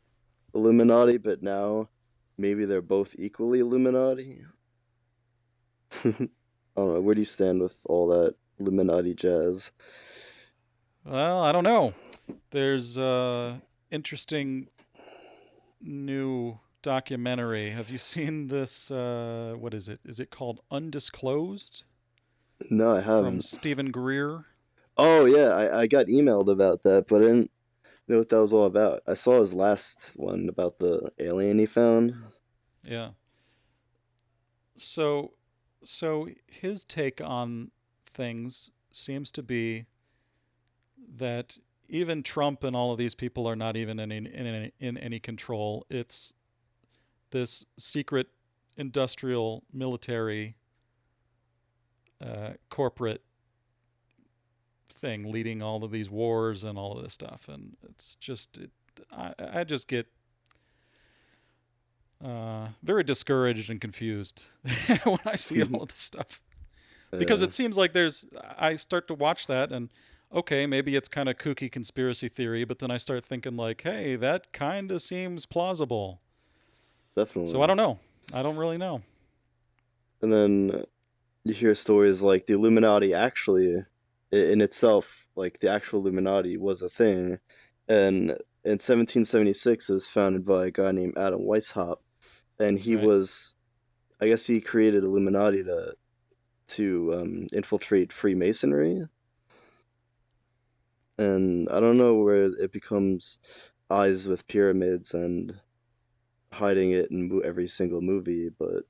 [SPEAKER 1] Illuminati, but now maybe they're both equally Illuminati. I don't know. Where do you stand with all that Illuminati jazz?
[SPEAKER 2] Well, I don't know. There's interesting new documentary. Have you seen this? What is it? Is it called Undisclosed?
[SPEAKER 1] No, I
[SPEAKER 2] From
[SPEAKER 1] haven't.
[SPEAKER 2] Stephen Greer.
[SPEAKER 1] Oh yeah, I got emailed about that, but I didn't know what that was all about. I saw his last one about the alien he found.
[SPEAKER 2] Yeah. So, so his take on things seems to be that even Trump and all of these people are not even in any control. It's this secret industrial military corporate thing leading all of these wars and all of this stuff, and I just get very discouraged and confused when I see all of this stuff, because
[SPEAKER 1] Yeah,
[SPEAKER 2] it seems like I start to watch that and okay, maybe it's kind of kooky conspiracy theory, but then I start thinking like, hey, that kind of seems plausible. So I
[SPEAKER 1] definitely.
[SPEAKER 2] don't know. I don't really know.
[SPEAKER 1] And then you hear stories like the Illuminati actually, in itself, like the actual Illuminati was a thing, and in 1776 it was founded by a guy named Adam Weishaupt, and he
[SPEAKER 2] Right?
[SPEAKER 1] was, I guess he created Illuminati to infiltrate Freemasonry, and I don't know where it becomes eyes with pyramids and hiding it in every single movie, but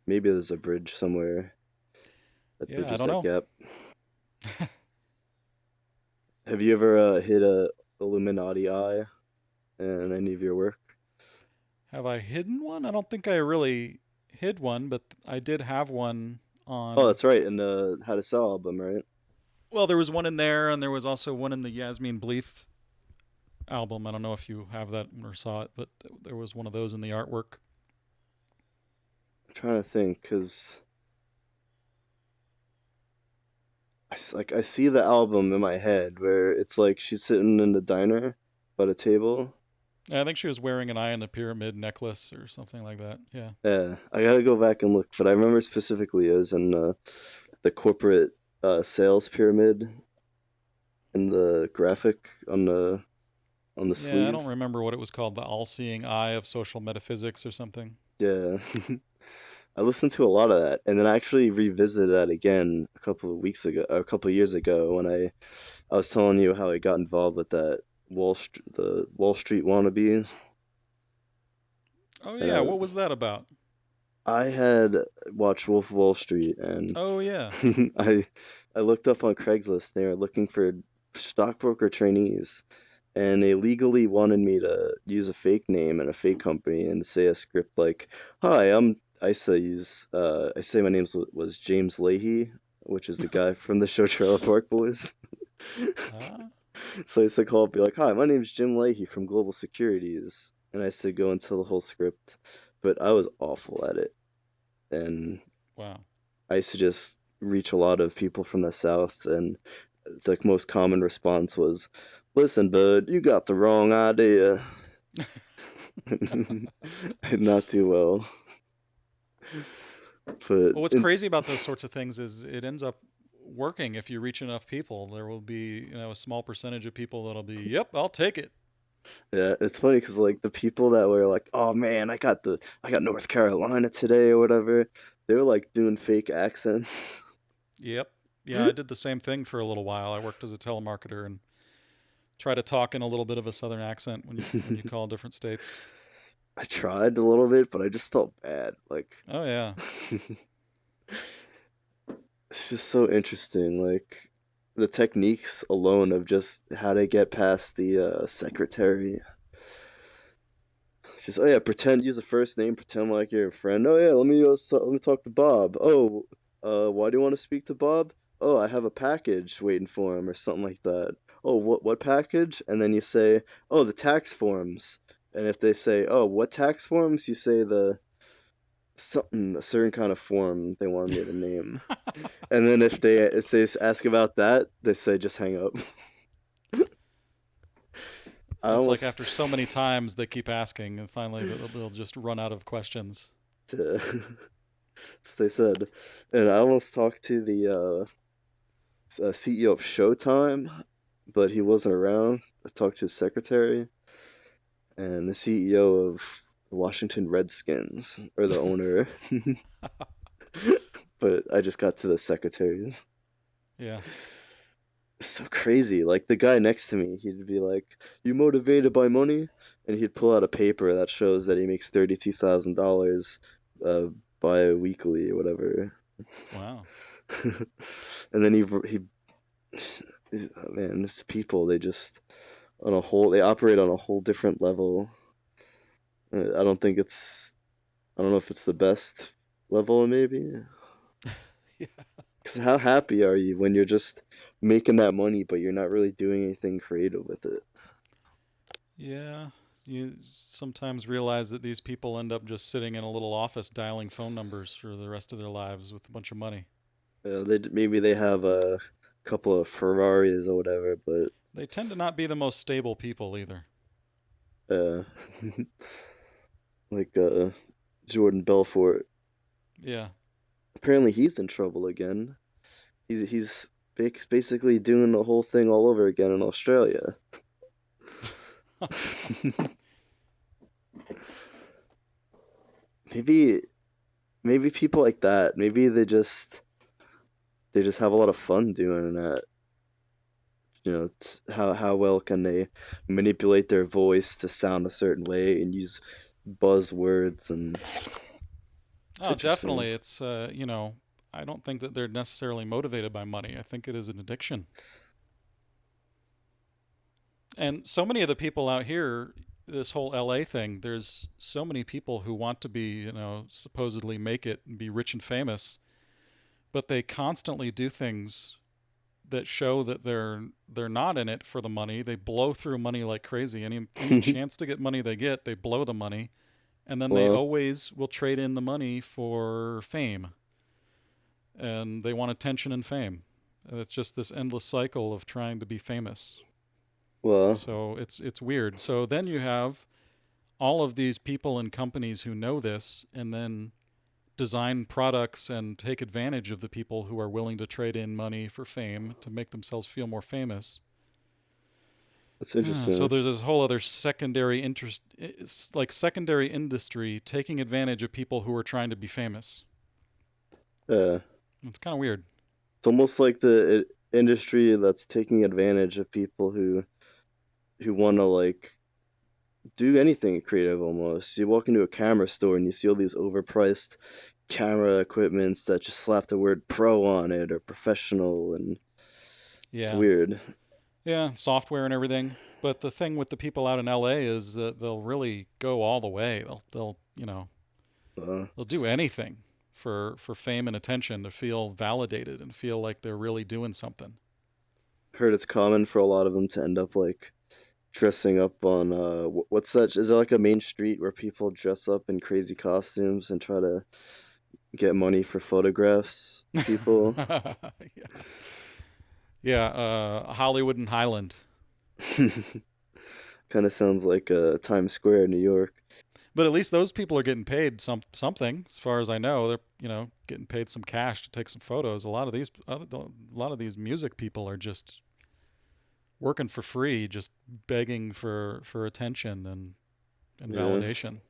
[SPEAKER 1] maybe there's a bridge somewhere that
[SPEAKER 2] Yeah, I
[SPEAKER 1] bridges
[SPEAKER 2] don't
[SPEAKER 1] that
[SPEAKER 2] know.
[SPEAKER 1] gap. Have you ever hit a Illuminati eye in any of your work?
[SPEAKER 2] Have I hidden one? I don't think I really hid one, but I did have one
[SPEAKER 1] Oh,
[SPEAKER 2] on.
[SPEAKER 1] that's right, in the How to Sell album, right?
[SPEAKER 2] Well, there was one in there, and there was also one in the Yasmin Bleeth album. I don't know if you have that or saw it, but there was one of those in the artwork.
[SPEAKER 1] I'm trying to think, cause like I see the album in my head where it's like she's sitting in the diner by the table.
[SPEAKER 2] I think she was wearing an eye in the pyramid necklace or something like that. Yeah.
[SPEAKER 1] Yeah, I gotta go back and look, but I remember specifically it was in the corporate sales pyramid in the graphic on the
[SPEAKER 2] Yeah, I
[SPEAKER 1] sleeve.
[SPEAKER 2] don't remember what it was called, the all-seeing eye of social metaphysics or something.
[SPEAKER 1] Yeah. I listened to a lot of that, and then I actually revisited that again a couple of weeks ago, a couple of years ago, when I was telling you how I got involved with that the Wall Street wannabes,
[SPEAKER 2] Oh
[SPEAKER 1] and
[SPEAKER 2] yeah, what was that about?
[SPEAKER 1] I had watched Wolf of Wall Street, and
[SPEAKER 2] Oh yeah.
[SPEAKER 1] I I looked up on Craigslist. They were looking for stockbroker trainees, and they legally wanted me to use a fake name and a fake company and say a script like, "Hi, I say my name was James Leahy, which is the guy from the show Trailer Park Boys."
[SPEAKER 2] Ah,
[SPEAKER 1] So I used to call up, be like, "Hi, my name's Jim Leahy from Global Securities," and I used to go into the whole script, but I was awful at it, and
[SPEAKER 2] wow.
[SPEAKER 1] I used to just reach a lot of people from the South, and the most common response was, "Listen, bud, you got the wrong idea." Not too well, but
[SPEAKER 2] Well, what's crazy about those sorts of things is it ends up working if you reach enough people. There will be, a small percentage of people that'll be, "Yep, I'll take it."
[SPEAKER 1] yeah, it's funny because like the people that were like, "Oh man, I got North Carolina today" or whatever, they were like doing fake accents.
[SPEAKER 2] Yep. Yeah, I did the same thing for a little while. I worked as a telemarketer and try to talk in a little bit of a southern accent when you call different states.
[SPEAKER 1] I tried a little bit, but I just felt bad. Like,
[SPEAKER 2] Oh yeah.
[SPEAKER 1] it's just so interesting. Like, the techniques alone of just how to get past the secretary. It's just, oh yeah, pretend, use a first name, pretend like you're a friend. Oh yeah, let me talk to Bob. Oh, why do you want to speak to Bob? Oh, I have a package waiting for him or something like that. Oh, what package? And then you say, oh, the tax forms. And if they say, oh, what tax forms? You say a certain kind of form they wanted me to name. And then if they ask about that, they say just hang up. I
[SPEAKER 2] It's like
[SPEAKER 1] almost
[SPEAKER 2] after so many times they keep asking, and finally they'll just run out of questions.
[SPEAKER 1] that's what they said, and I almost talked to the CEO of Showtime, but he wasn't around. I talked to his secretary and the CEO of the Washington Redskins, or the owner. But I just got to the secretaries.
[SPEAKER 2] Yeah.
[SPEAKER 1] It's so crazy. Like the guy next to me, he'd be like, "You motivated by money?" And he'd pull out a paper that shows that he makes $32,000 uh bi-weekly or whatever.
[SPEAKER 2] Wow.
[SPEAKER 1] And then oh, man, it's people, they just they operate on a whole different level. I don't think I don't know if it's the best level maybe.
[SPEAKER 2] Yeah.
[SPEAKER 1] Because how happy are you when you're just making that money, but you're not really doing anything creative with it?
[SPEAKER 2] Yeah. You sometimes realize that these people end up just sitting in a little office dialing phone numbers for the rest of their lives with a bunch of money.
[SPEAKER 1] Maybe they have a couple of Ferraris or whatever, but
[SPEAKER 2] They tend to not be the most stable people either.
[SPEAKER 1] uh, like Jordan Belfort.
[SPEAKER 2] Yeah.
[SPEAKER 1] Apparently, he's in trouble again. He's basically doing the whole thing all over again in Australia. maybe maybe people like that. Maybe they just have a lot of fun doing that. It's how well can they manipulate their voice to sound a certain way and use buzzwords, and it's
[SPEAKER 2] Oh,
[SPEAKER 1] interesting.
[SPEAKER 2] definitely. It's I don't think that they're necessarily motivated by money. I think it is an addiction. And so many of the people out here, this whole LA thing, there's so many people who want to be, supposedly make it and be rich and famous, but they constantly do things that show that they're not in it for the money. They blow through money like crazy. Any chance to get money they get, they blow the money, and then they
[SPEAKER 1] Well,
[SPEAKER 2] always will trade in the money for fame, and they want attention and fame. And it's just this endless cycle of trying to be famous.
[SPEAKER 1] well,
[SPEAKER 2] So it's weird. So then you have all of these people and companies who know this and then design products and take advantage of the people who are willing to trade in money for fame to make themselves feel more famous.
[SPEAKER 1] that's
[SPEAKER 2] So
[SPEAKER 1] interesting.
[SPEAKER 2] there's this whole other secondary interest, it's like secondary industry taking advantage of people who are trying to be famous.
[SPEAKER 1] Yeah,
[SPEAKER 2] It's kind of weird.
[SPEAKER 1] it's almost like the industry that's taking advantage of people who want to like do anything creative. Almost, you walk into a camera store and you see all these overpriced camera equipments that just slap the word pro on it or professional, and it's
[SPEAKER 2] Yeah.
[SPEAKER 1] weird.
[SPEAKER 2] Yeah, software and everything. But the thing with the people out in LA is that they'll really go all the way.
[SPEAKER 1] Uh,
[SPEAKER 2] They'll do anything for fame and attention to feel validated and feel like they're really doing something.
[SPEAKER 1] Heard it's common for a lot of them to end up like dressing up on what's that? Is there like a main street where people dress up in crazy costumes and try to get money for photographs, people.
[SPEAKER 2] Yeah. Yeah, Hollywood and Highland.
[SPEAKER 1] Kind of sounds like Times Square, New York.
[SPEAKER 2] But at least those people are getting paid something, as far as I know. They're getting paid some cash to take some photos. A lot of these music people are just working for free, just begging for attention and
[SPEAKER 1] Yeah.
[SPEAKER 2] validation,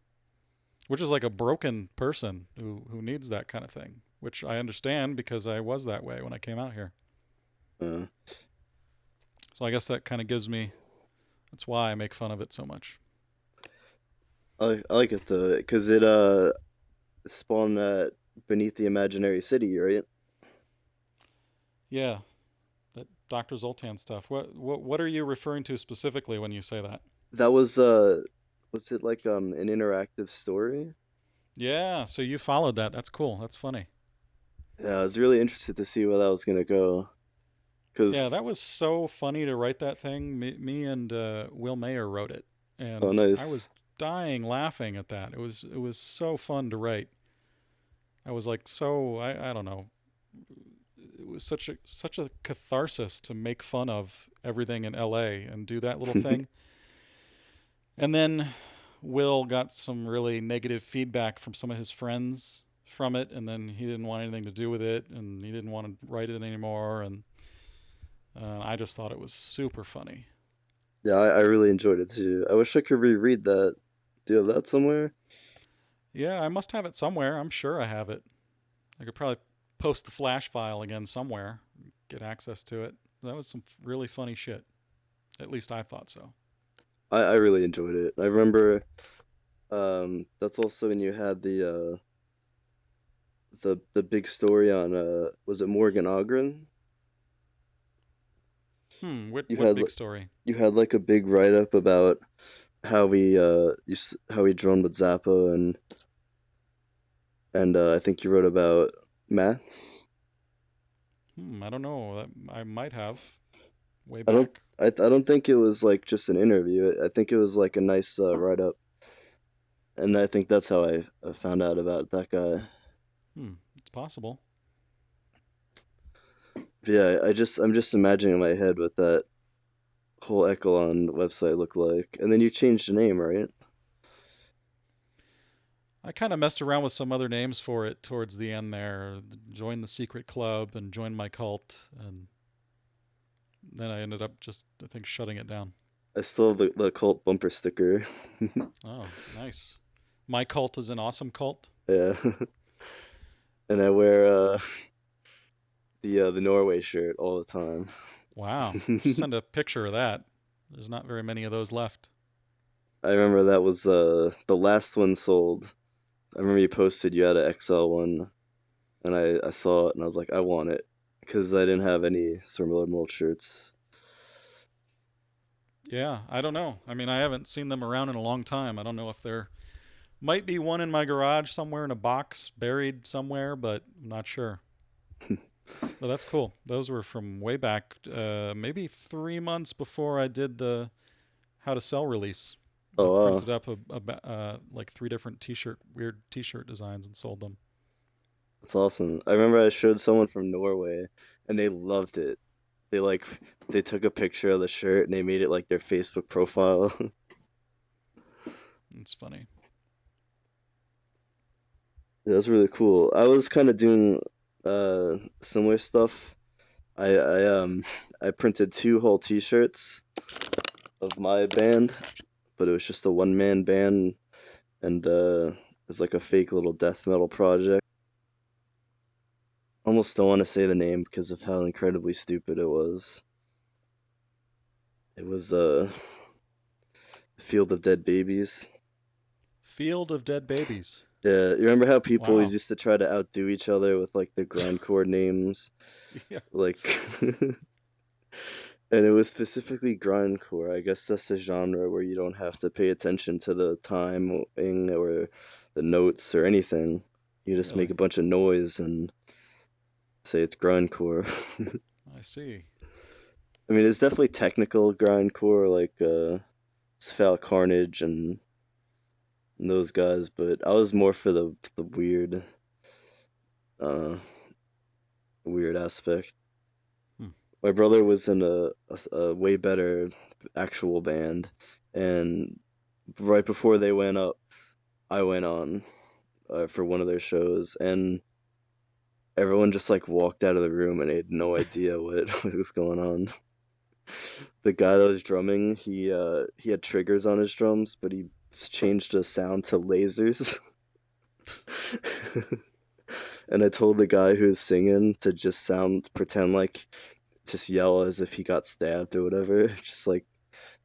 [SPEAKER 2] which is like a broken person who needs that kind of thing. Which I understand because I was that way when I came out here.
[SPEAKER 1] Uh,
[SPEAKER 2] So I guess that kind of gives me. That's why I make fun of it so much.
[SPEAKER 1] I like it though, because it spawned at beneath the imaginary city, right?
[SPEAKER 2] Yeah, that Dr. Zoltan stuff. What are you referring to specifically when you say that?
[SPEAKER 1] That was it like an interactive story?
[SPEAKER 2] Yeah, so you followed that. That's cool. That's funny.
[SPEAKER 1] Yeah, I was really interested to see where that was gonna go. Cause
[SPEAKER 2] Yeah, that was so funny to write that thing. Me and Will Mayer wrote it,
[SPEAKER 1] oh
[SPEAKER 2] and I
[SPEAKER 1] nice.
[SPEAKER 2] was dying laughing at that. It was so fun to write. I was like I don't know. It was such a catharsis to make fun of everything in LA and do that little thing. And then Will got some really negative feedback from some of his friends from it, and then he didn't want anything to do with it, and he didn't want to write it anymore. And I just thought it was super funny.
[SPEAKER 1] Yeah, I really enjoyed it too. I wish I could reread that. Do you have that somewhere?
[SPEAKER 2] Yeah, I must have it somewhere. I'm sure I have it. I could probably post the flash file again somewhere, get access to it. That was some really funny shit. At least I thought so.
[SPEAKER 1] I really enjoyed it. I remember that's also when you had the big story on was it Morgan Ogren?
[SPEAKER 2] What
[SPEAKER 1] You
[SPEAKER 2] what
[SPEAKER 1] had
[SPEAKER 2] big story?
[SPEAKER 1] you had like a big write up about how he drawn with Zappa and I think you wrote about maths.
[SPEAKER 2] I don't know. I might have way
[SPEAKER 1] I don't
[SPEAKER 2] back.
[SPEAKER 1] I don't think it was like just an interview. I think it was like a nice write up, and I think that's how I found out about that guy.
[SPEAKER 2] It's possible.
[SPEAKER 1] But yeah, I'm just imagining in my head what that whole Echelon website looked like, and then you changed the name, right?
[SPEAKER 2] I kind of messed around with some other names for it towards the end there. Join the secret club and join my cult, and then I ended up just I think shutting it down.
[SPEAKER 1] I still have the cult bumper sticker.
[SPEAKER 2] Oh, nice. My cult is an awesome cult.
[SPEAKER 1] Yeah, and I wear the Norway shirt all the time.
[SPEAKER 2] Wow. You should send a picture of that. There's not very many of those left.
[SPEAKER 1] I remember that was the last one sold. I remember you posted you had an XL one, and I saw it and I was like, I want it because I didn't have any similar mold shirts.
[SPEAKER 2] Yeah, I don't know. I mean, I haven't seen them around in a long time. I don't know if there might be one in my garage somewhere in a box buried somewhere, but I'm not sure. But that's cool. Those were from way back, maybe 3 months before I did the How to Sell release. I
[SPEAKER 1] Oh wow,
[SPEAKER 2] printed up like three different weird T-shirt designs and sold them.
[SPEAKER 1] that's awesome. I remember I showed someone from Norway, and they loved it. They like they took a picture of the shirt and they made it like their Facebook profile.
[SPEAKER 2] It's funny.
[SPEAKER 1] Yeah, that's really cool. I was kind of doing similar stuff. I I printed two whole T-shirts of my band, but it was just a one man band, and it's like a fake little death metal project. Almost don't want to say the name because of how incredibly stupid it was. It was Field of Dead Babies.
[SPEAKER 2] Field of Dead Babies.
[SPEAKER 1] Yeah, you remember how people always
[SPEAKER 2] Wow.
[SPEAKER 1] used to try to outdo each other with like the grindcore names,
[SPEAKER 2] Yeah.
[SPEAKER 1] like, and it was specifically grindcore. I guess that's a genre where you don't have to pay attention to the timing or the notes or anything. You just make
[SPEAKER 2] Really.
[SPEAKER 1] a bunch of noise and say it's grindcore.
[SPEAKER 2] I see.
[SPEAKER 1] I mean, it's definitely technical grindcore, like Cephalic Carnage and those guys, but I was more for the weird. uh, weird aspect.
[SPEAKER 2] Hmm.
[SPEAKER 1] My brother was in a way better actual band, and right before they went up, I went on for one of their shows, and everyone just like walked out of the room and they had no idea what was going on. The guy that was drumming, he had triggers on his drums, but he changed the sound to lasers. And I told the guy who's singing to just pretend like, just yell as if he got stabbed or whatever.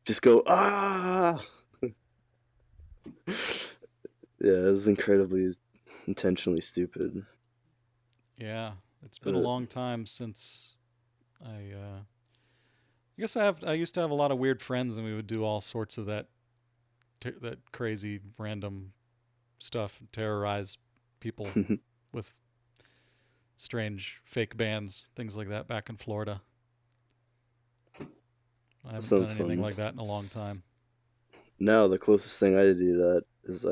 [SPEAKER 1] Just go, ah! Yeah, it was incredibly intentionally stupid.
[SPEAKER 2] Yeah, it's been a
[SPEAKER 1] Uh,
[SPEAKER 2] long time since I guess I used to have a lot of weird friends, and we would do all sorts of that crazy random stuff, terrorize people with strange fake bands, things like that back in Florida. I haven't done
[SPEAKER 1] sounds
[SPEAKER 2] anything
[SPEAKER 1] fun.
[SPEAKER 2] like that in a long time.
[SPEAKER 1] Now the closest thing I do to that is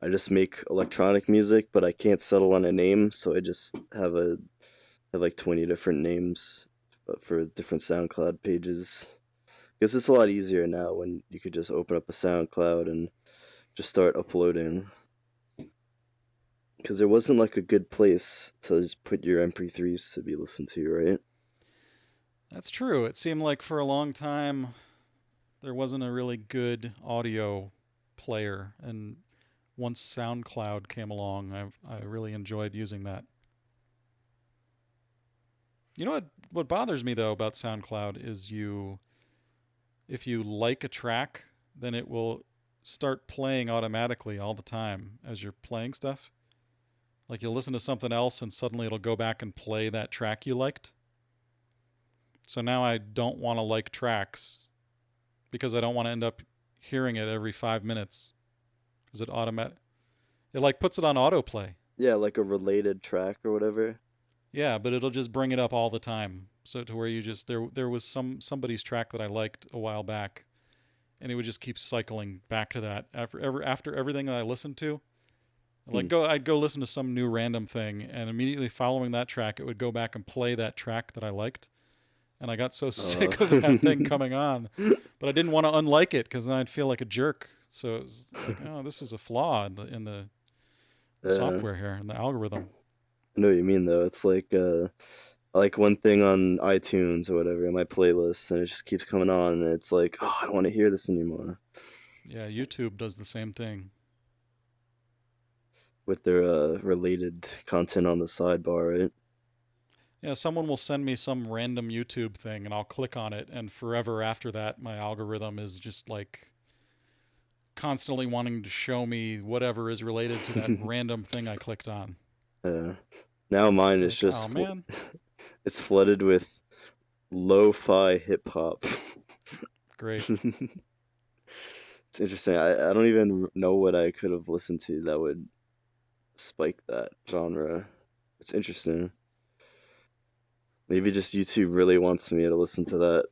[SPEAKER 1] I just make electronic music, but I can't settle on a name, so I just have like 20 different names for different SoundCloud pages. Because it's a lot easier now when you could just open up a SoundCloud and just start uploading. Because there wasn't like a good place to just put your MP3s to be listened to, right?
[SPEAKER 2] That's true. It seemed like for a long time there wasn't a really good audio player, and once SoundCloud came along, I really enjoyed using that. You know what bothers me though about SoundCloud is if you like a track, then it will start playing automatically all the time as you're playing stuff. Like you'll listen to something else and suddenly it'll go back and play that track you liked. So now I don't want to like tracks because I don't want to end up hearing it every 5 minutes because it like puts it on autoplay.
[SPEAKER 1] Yeah, like a related track or whatever.
[SPEAKER 2] Yeah, but it'll just bring it up all the time. So to where you just there was somebody's track that I liked a while back, and it would just keep cycling back to that after everything that I listened to.
[SPEAKER 1] Hmm.
[SPEAKER 2] I'd go listen to some new random thing, and immediately following that track, it would go back and play that track that I liked. And I got so
[SPEAKER 1] Uh,
[SPEAKER 2] sick of that thing coming on, but I didn't want to unlike it because then I'd feel like a jerk. So it was like, oh, this is a flaw in the
[SPEAKER 1] uh,
[SPEAKER 2] software here in the algorithm.
[SPEAKER 1] I know what you mean though. It's like one thing on iTunes or whatever in my playlist, and it just keeps coming on, and it's like, oh, I don't want to hear this anymore.
[SPEAKER 2] Yeah, YouTube does the same thing.
[SPEAKER 1] With their related content on the sidebar, right?
[SPEAKER 2] Yeah, someone will send me some random YouTube thing and I'll click on it, and forever after that, my algorithm is just like constantly wanting to show me whatever is related to that random thing I clicked on.
[SPEAKER 1] Uh, Now mine is
[SPEAKER 2] Like, oh
[SPEAKER 1] just
[SPEAKER 2] man,
[SPEAKER 1] it's flooded with lo-fi hip hop.
[SPEAKER 2] great.
[SPEAKER 1] It's interesting. I don't even know what I could have listened to that would spike that genre. It's interesting. Maybe just YouTube really wants me to listen to that.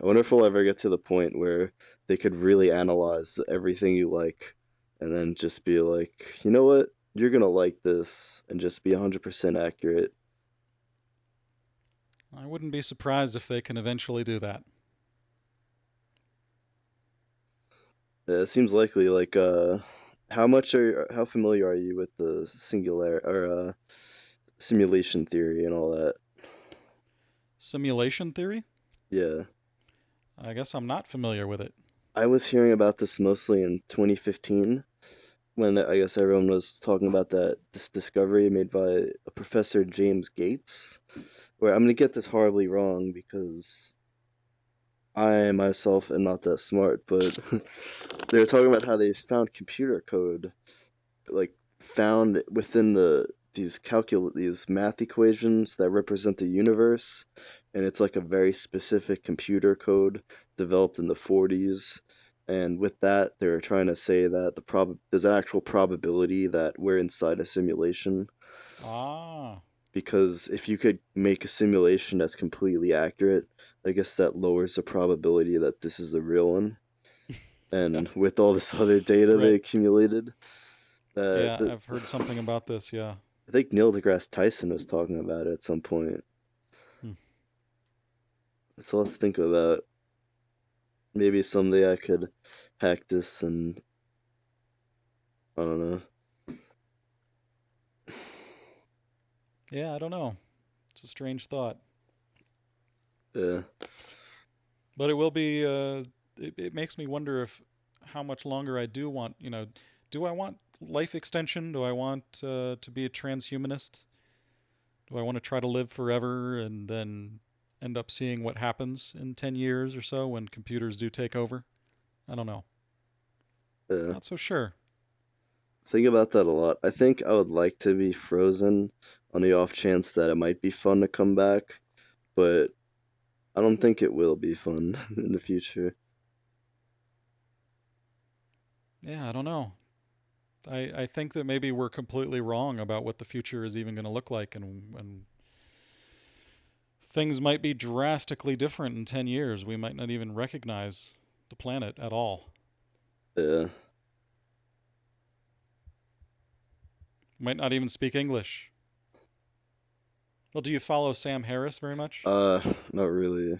[SPEAKER 1] I wonder if we'll ever get to the point where they could really analyze everything you like and then just be like, you know what? You're gonna like this and just be 100% accurate.
[SPEAKER 2] I wouldn't be surprised if they can eventually do that.
[SPEAKER 1] It seems likely. How familiar are you with the singular or simulation theory and all that?
[SPEAKER 2] Simulation theory?
[SPEAKER 1] Yeah.
[SPEAKER 2] I guess I'm not familiar with it.
[SPEAKER 1] I was hearing about this mostly in 2015 when I guess everyone was talking about this discovery made by a Professor James Gates. Where I'm gonna get this horribly wrong because I myself am not that smart, but they were talking about how they found computer code like found within these math equations that represent the universe, and it's like a very specific computer code developed in the 40s. And with that, they're trying to say that there's an actual probability that we're inside a simulation,
[SPEAKER 2] Ah,
[SPEAKER 1] because if you could make a simulation that's completely accurate, I guess that lowers the probability that this is the real one.
[SPEAKER 2] yeah,
[SPEAKER 1] And with all this other data they
[SPEAKER 2] right.
[SPEAKER 1] accumulated,
[SPEAKER 2] Yeah,
[SPEAKER 1] The,
[SPEAKER 2] I've heard something about this. Yeah.
[SPEAKER 1] I think Neil deGrasse Tyson was talking about it at some point.
[SPEAKER 2] Hmm.
[SPEAKER 1] It's a lot to think about. Maybe someday I could hack this and I don't know.
[SPEAKER 2] Yeah, I don't know. It's a strange thought,
[SPEAKER 1] Yeah.
[SPEAKER 2] but it will be. It makes me wonder if how much longer I do want. Do I want life extension? Do I want to be a transhumanist? Do I want to try to live forever and then end up seeing what happens in 10 years or so when computers do take over? I don't know.
[SPEAKER 1] Yeah.
[SPEAKER 2] Not so sure.
[SPEAKER 1] Think about that a lot. I think I would like to be frozen on the off chance that it might be fun to come back, but I don't think it will be fun in the future.
[SPEAKER 2] Yeah, I don't know. I think that maybe we're completely wrong about what the future is even going to look like, and things might be drastically different in 10 years. We might not even recognize the planet at all.
[SPEAKER 1] Yeah.
[SPEAKER 2] Might not even speak English. Well, do you follow Sam Harris very much?
[SPEAKER 1] Not really.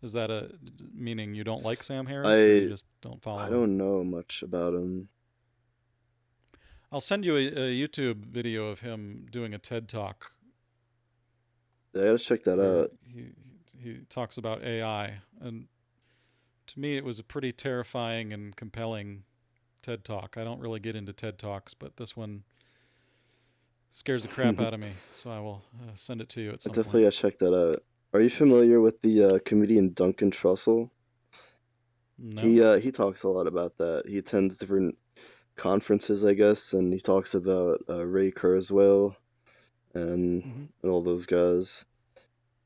[SPEAKER 2] Is that a meaning you don't like Sam Harris, or you
[SPEAKER 1] I
[SPEAKER 2] just don't
[SPEAKER 1] I
[SPEAKER 2] follow him?
[SPEAKER 1] don't know much about him.
[SPEAKER 2] I'll send you a YouTube video of him doing a TED talk
[SPEAKER 1] Yeah, I gotta check that
[SPEAKER 2] where
[SPEAKER 1] out.
[SPEAKER 2] he talks about AI, and to me it was a pretty terrifying and compelling TED talk. I don't really get into TED talks, but this one scares the crap
[SPEAKER 1] I
[SPEAKER 2] out of me. So I will send it to you at some
[SPEAKER 1] definitely
[SPEAKER 2] point.
[SPEAKER 1] gotta check that out. Are you familiar with the comedian Duncan Trussell?
[SPEAKER 2] No.
[SPEAKER 1] He talks a lot about that. He attends different conferences, I guess, and he talks about Ray Kurzweil and
[SPEAKER 2] Hmm.
[SPEAKER 1] all those guys.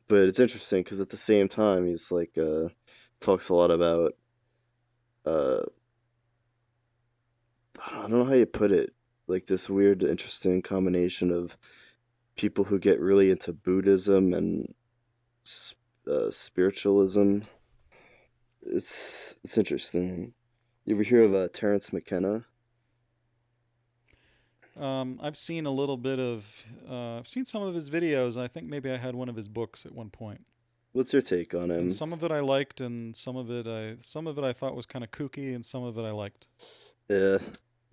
[SPEAKER 1] But it's interesting because at the same time, he's like talks a lot about uh I don't know how you put it, like this weird, interesting combination of people who get really into Buddhism and spiritualism. It's interesting. You ever hear of Terrence McKenna?
[SPEAKER 2] I've seen a little bit of. I've seen some of his videos. I think maybe I had one of his books at one point,
[SPEAKER 1] What's your take on
[SPEAKER 2] and
[SPEAKER 1] him?
[SPEAKER 2] some of it I liked, and some of it I thought was kind of kooky, and some of it I liked.
[SPEAKER 1] Yeah,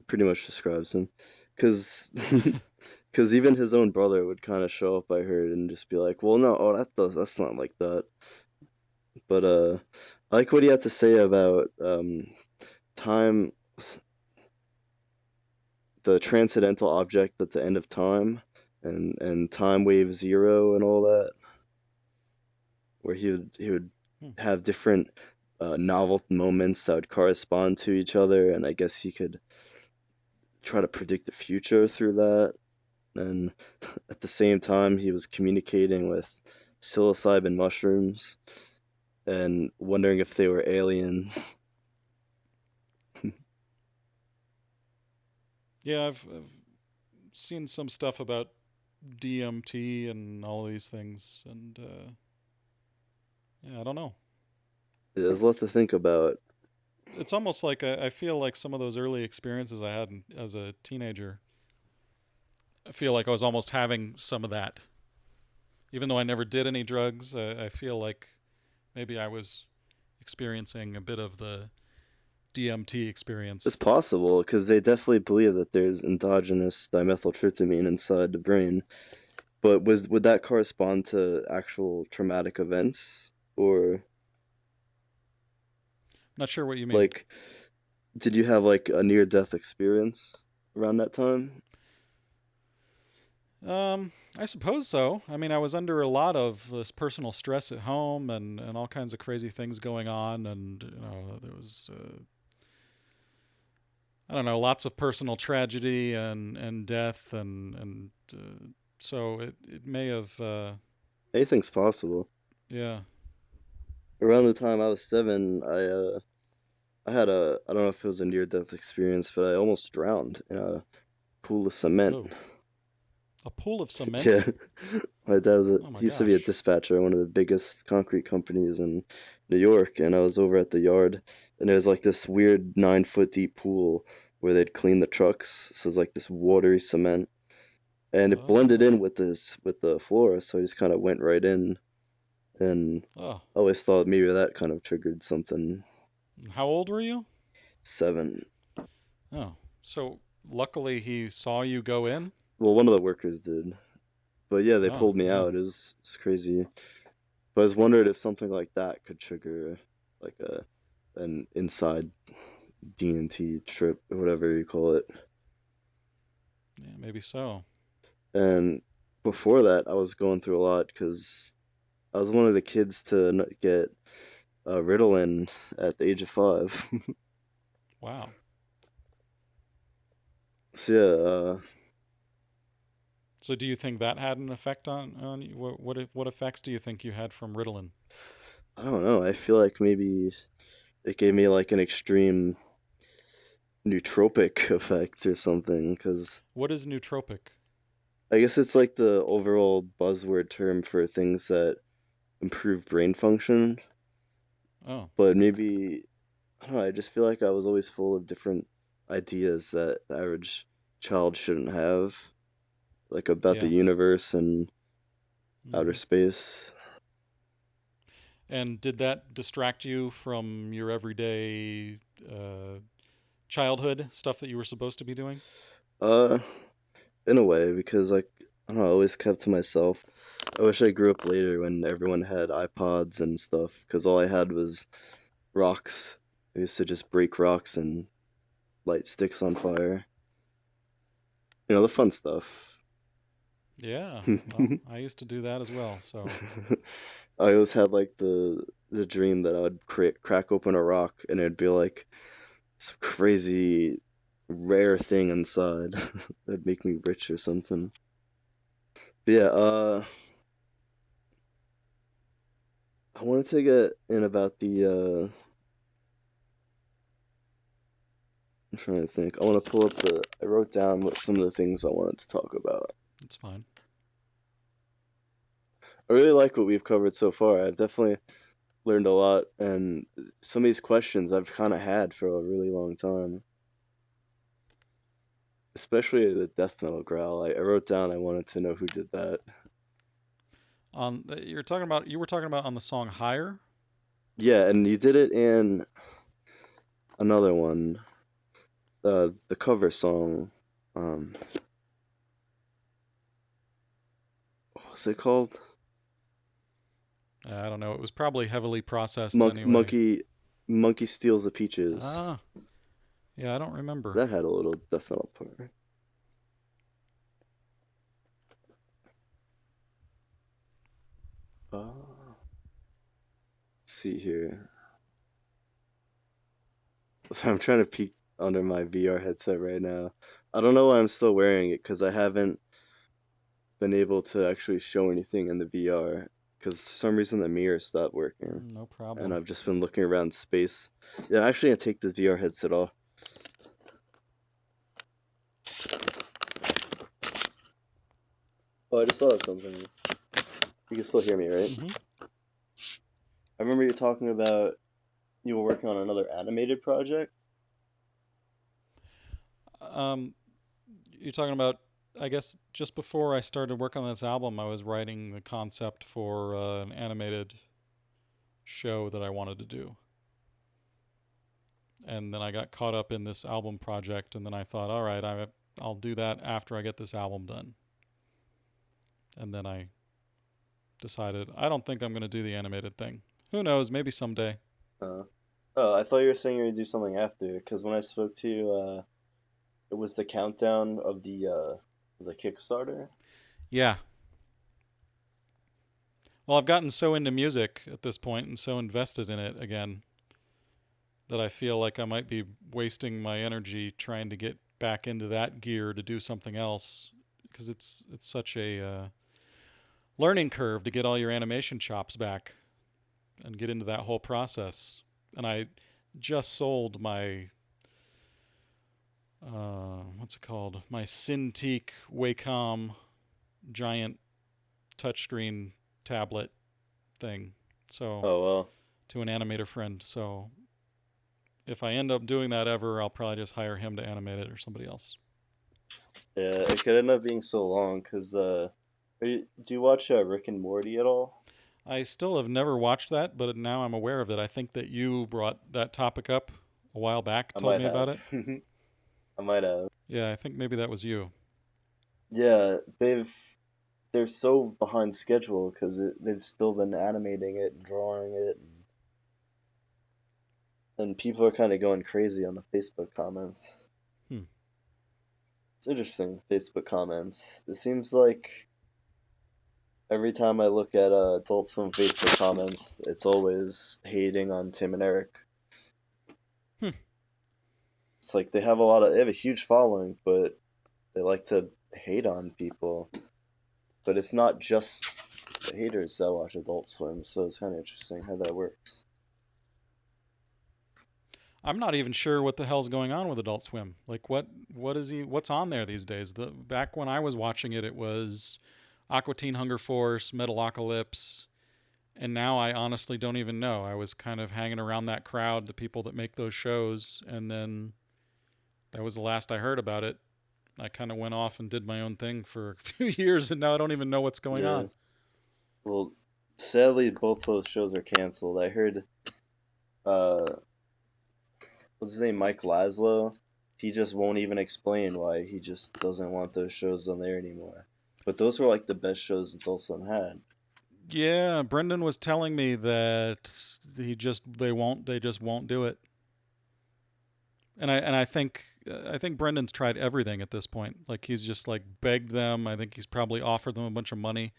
[SPEAKER 1] pretty much describes him, cause, cause even his own brother would kind of show up. I heard and just be like, "Well, no, that's not like that." But I like what he had to say about time, the transcendental object at the end of time, and time wave zero and all that, where he would
[SPEAKER 2] Hmm.
[SPEAKER 1] have different novel moments that would correspond to each other, and I guess he could try to predict the future through that. And at the same time, he was communicating with psilocybin mushrooms and wondering if they were aliens.
[SPEAKER 2] Yeah, I've seen some stuff about DMT and all these things, and yeah, I don't know.
[SPEAKER 1] There's a lot to think about.
[SPEAKER 2] It's almost like I feel like some of those early experiences I had as a teenager. I feel like I was almost having some of that, even though I never did any drugs. I feel like maybe I was experiencing a bit of the DMT
[SPEAKER 1] It's
[SPEAKER 2] experience.
[SPEAKER 1] possible because they definitely believe that there's endogenous dimethyltryptamine inside the brain. But would that correspond to actual traumatic events, or
[SPEAKER 2] Not sure what you mean.
[SPEAKER 1] like did you have like a near death experience around that time?
[SPEAKER 2] I suppose so. I mean, I was under a lot of this personal stress at home and all kinds of crazy things going on, and there was I don't know, lots of personal tragedy and death, and so it may have
[SPEAKER 1] Anything's possible.
[SPEAKER 2] yeah.
[SPEAKER 1] Around the time I was 7, I had a I don't know if it was a near death experience, but I almost drowned in a pool of cement.
[SPEAKER 2] Oh, A pool of cement?
[SPEAKER 1] Yeah, my dad was
[SPEAKER 2] Oh my
[SPEAKER 1] he used to be a
[SPEAKER 2] gosh.
[SPEAKER 1] dispatcher at one of the biggest concrete companies in New York, and I was over at the yard, and there was like this weird 9 foot deep pool where they'd clean the trucks. So it's like this watery cement, and it blended
[SPEAKER 2] Oh.
[SPEAKER 1] in with the floor, so I just kind of went right in, and
[SPEAKER 2] Oh.
[SPEAKER 1] I always thought maybe that kind of triggered something.
[SPEAKER 2] How old were you?
[SPEAKER 1] 7.
[SPEAKER 2] Oh. So luckily he saw you go in?
[SPEAKER 1] Well, one of the workers did, but yeah, they
[SPEAKER 2] Oh,
[SPEAKER 1] pulled me
[SPEAKER 2] yeah.
[SPEAKER 1] out. It's crazy. But I was wondering if something like that could trigger like an inside D&T trip or whatever you call it.
[SPEAKER 2] Yeah, maybe so.
[SPEAKER 1] And before that, I was going through a lot because I was one of the kids to get Ritalin at the age of 5.
[SPEAKER 2] Wow.
[SPEAKER 1] So yeah,
[SPEAKER 2] So do you think that had an effect on you? What effects do you think you had from Ritalin?
[SPEAKER 1] I don't know. I feel like maybe it gave me like an extreme nootropic effect or something because
[SPEAKER 2] What is nootropic?
[SPEAKER 1] I guess it's like the overall buzzword term for things that improve brain function.
[SPEAKER 2] Oh,
[SPEAKER 1] But maybe I don't know. I just feel like I was always full of different ideas that the average child shouldn't have, like about the
[SPEAKER 2] yeah.
[SPEAKER 1] universe and outer
[SPEAKER 2] Hmm.
[SPEAKER 1] space.
[SPEAKER 2] And did that distract you from your everyday uh, childhood stuff that you were supposed to be doing?
[SPEAKER 1] Uh, in a way, because like I don't know, I always kept to myself. I wish I grew up later when everyone had iPods and stuff, because all I had was rocks. I used to just break rocks and light sticks on fire. You know, the fun stuff.
[SPEAKER 2] Yeah. Well, I used to do that as well. So,
[SPEAKER 1] I always had like the dream that I would crack open a rock and it'd be like some crazy rare thing inside that'd make me rich or something. But yeah, I wanted to get in about the I'm trying to think. I want to pull up the I wrote down what some of the things I wanted to talk about.
[SPEAKER 2] it's fine.
[SPEAKER 1] I really like what we've covered so far. I've definitely learned a lot, and some of these questions I've kind of had for a really long time. Especially the death metal growl. I wrote down I wanted to know who did that.
[SPEAKER 2] You were talking about on the song Higher?
[SPEAKER 1] Yeah, and you did it in another one, the cover song. Um, what's it called?
[SPEAKER 2] I don't know. It was probably heavily processed
[SPEAKER 1] Monk,
[SPEAKER 2] anyway.
[SPEAKER 1] monkey, monkey steals the peaches.
[SPEAKER 2] Ah, yeah, I don't remember.
[SPEAKER 1] That had a little death metal part. Let's see here. So I'm trying to peek under my VR headset right now. I don't know why I'm still wearing it because I haven't been able to actually show anything in the VR because for some reason the mirror stopped working
[SPEAKER 2] No
[SPEAKER 1] and
[SPEAKER 2] problem.
[SPEAKER 1] I've just been looking around space. Yeah, I'm actually gonna take this VR headset off. Oh, I just thought of something. You can still hear me, right?
[SPEAKER 2] Hmm.
[SPEAKER 1] I remember you talking about you were working on another animated project.
[SPEAKER 2] Um, you're talking about, I guess, just before I started working on this album, I was writing the concept for an animated show that I wanted to do. And then I got caught up in this album project, and then I thought, all right, I'll do that after I get this album done. And then I decided, I don't think I'm going to do the animated thing. Who knows? Maybe someday.
[SPEAKER 1] Uh, oh, I thought you were saying you were gonna do something after because when I spoke to you, it was the countdown of the Kickstarter.
[SPEAKER 2] Yeah. Well, I've gotten so into music at this point and so invested in it again that I feel like I might be wasting my energy trying to get back into that gear to do something else because it's such a learning curve to get all your animation chops back and get into that whole process. And I just sold my what's it called? My Cintiq Wacom giant touchscreen tablet thing. So
[SPEAKER 1] Oh well.
[SPEAKER 2] to an animator friend. So if I end up doing that ever, I'll probably just hire him to animate it or somebody else.
[SPEAKER 1] Yeah, it could end up being so long because do you watch Rick and Morty at all?
[SPEAKER 2] I still have never watched that, but now I'm aware of it. I think that you brought that topic up a while back,
[SPEAKER 1] I
[SPEAKER 2] told
[SPEAKER 1] might
[SPEAKER 2] me about
[SPEAKER 1] have.
[SPEAKER 2] it.
[SPEAKER 1] I might have.
[SPEAKER 2] Yeah, I think maybe that was you.
[SPEAKER 1] Yeah, they're so behind schedule because they've still been animating it and drawing it, and people are kind of going crazy on the Facebook comments.
[SPEAKER 2] Hmm.
[SPEAKER 1] It's interesting, Facebook comments. It seems like every time I look at Adult Swim Facebook comments, it's always hating on Tim and Eric.
[SPEAKER 2] Hmm.
[SPEAKER 1] It's like they have a huge following, but they like to hate on people. But it's not just the haters that watch Adult Swim, so it's kind of interesting how that works.
[SPEAKER 2] I'm not even sure what the hell's going on with Adult Swim. Like what's on there these days? Back when I was watching it, it was Aqua Teen Hunger Force, Metalocalypse, and now I honestly don't even know. I was kind of hanging around that crowd, the people that make those shows, and then that was the last I heard about it. I kind of went off and did my own thing for a few years, and now I don't even know what's going on.
[SPEAKER 1] Well, sadly, both those shows are canceled. I heard, what's his name, Mike Laszlo? He just won't even explain why he just doesn't want those shows on there anymore. But those were like the best shows Adult Swim had.
[SPEAKER 2] Yeah, Brendan was telling me that they just won't do it. And I think Brendan's tried everything at this point. Like he's just like begged them. I think he's probably offered them a bunch of money.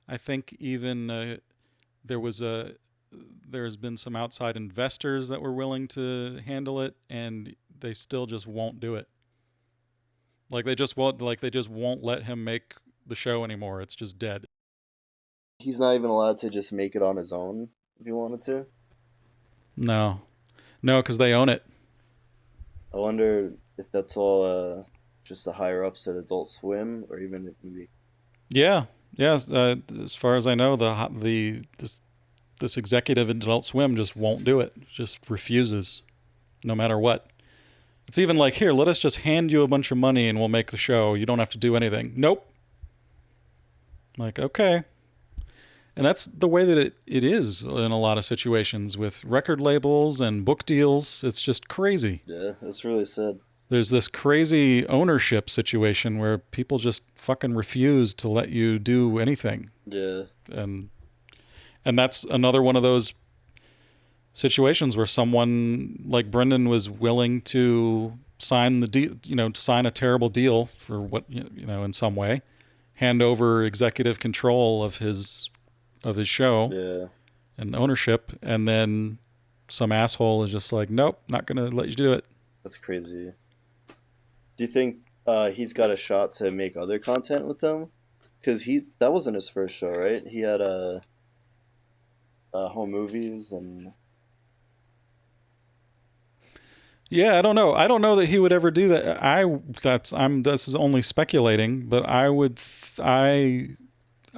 [SPEAKER 2] I think even there's been some outside investors that were willing to handle it, and they still just won't do it. Like they just won't let him make the show anymore. It's just dead.
[SPEAKER 1] He's not even allowed to just make it on his own if he wanted to.
[SPEAKER 2] No, because they own it.
[SPEAKER 1] I wonder if that's all just the higher ups at Adult Swim, or even if maybe.
[SPEAKER 2] Yeah. As far as I know, this executive at Adult Swim just won't do it. Just refuses, no matter what. It's even like, here, let us just hand you a bunch of money and we'll make the show. You don't have to do anything. Nope. Like, okay. And that's the way that it is in a lot of situations with record labels and book deals. It's just crazy.
[SPEAKER 1] Yeah, that's really sad.
[SPEAKER 2] There's this crazy ownership situation where people just fucking refuse to let you do anything.
[SPEAKER 1] Yeah.
[SPEAKER 2] And that's another one of those situations where someone like Brendan was willing to sign the deal, sign a terrible deal for what, in some way, hand over executive control of his show.
[SPEAKER 1] Yeah.
[SPEAKER 2] And ownership, and then some asshole is just like, nope, not going to let you do it.
[SPEAKER 1] That's crazy. Do you think he's got a shot to make other content with them? Because that wasn't his first show, right? He had home movies and.
[SPEAKER 2] Yeah, I don't know. I don't know that he would ever do that. This is only speculating, but I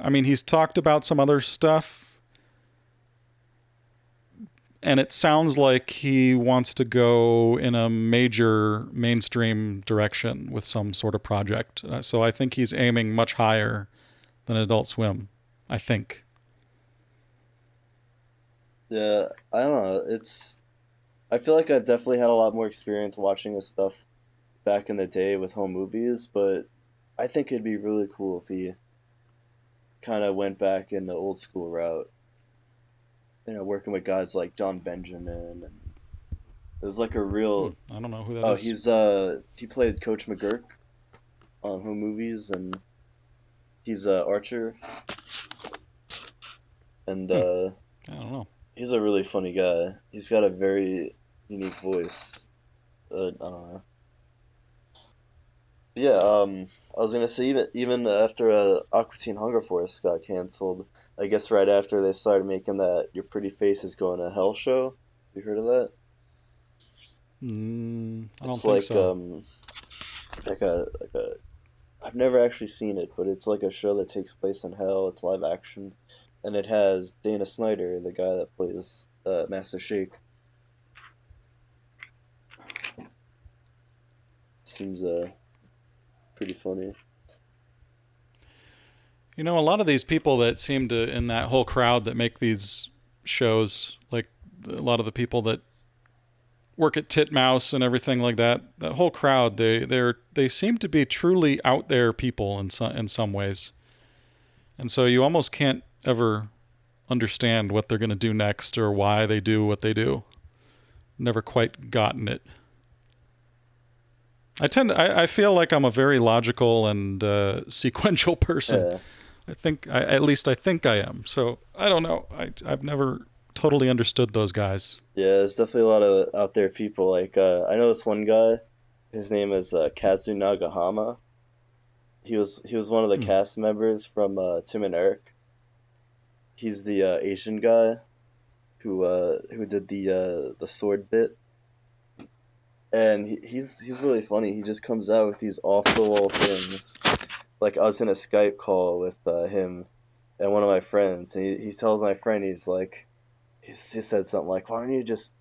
[SPEAKER 2] mean, he's talked about some other stuff. And it sounds like he wants to go in a major mainstream direction with some sort of project. So I think he's aiming much higher than Adult Swim, I think.
[SPEAKER 1] Yeah, I don't know. I feel like I've definitely had a lot more experience watching this stuff back in the day with home movies, but I think it'd be really cool if he kind of went back in the old school route. Working with guys like John Benjamin, and it was like a real.
[SPEAKER 2] I don't know who that is.
[SPEAKER 1] He played Coach McGurk on home movies, and he's Archer, and
[SPEAKER 2] I don't know.
[SPEAKER 1] He's a really funny guy. He's got a very unique voice. I don't know. Yeah, I was gonna say even after Aqua Teen Hunger Force got canceled, I guess right after they started making that Your Pretty Face is Going to Hell show. You heard of that?
[SPEAKER 2] I don't
[SPEAKER 1] It's
[SPEAKER 2] think
[SPEAKER 1] like
[SPEAKER 2] so.
[SPEAKER 1] like a I've never actually seen it, but it's like a show that takes place in hell. It's live action, and it has Dana Snyder, the guy that plays Master Shake. Seems pretty funny.
[SPEAKER 2] You know, a lot of these people that seem to, in that whole crowd that make these shows, like a lot of the people that work at Titmouse and everything like that, that whole crowd, they seem to be truly out there people in some ways. And so you almost can't ever understand what they're going to do next or why they do what they do. Never quite gotten it. I feel like I'm a very logical and sequential person.
[SPEAKER 1] Yeah.
[SPEAKER 2] At least I think I am. So I don't know. I've never totally understood those guys.
[SPEAKER 1] Yeah, there's definitely a lot of out there people. Like I know this one guy. His name is Kazu Nagahama. He was one of the cast members from Tim and Eric. He's the Asian guy who did the sword bit, and he's really funny. He just comes out with these off the wall things. Like I was in a Skype call with him and one of my friends, and he tells my friend, he's like, he said something like, "Why don't you just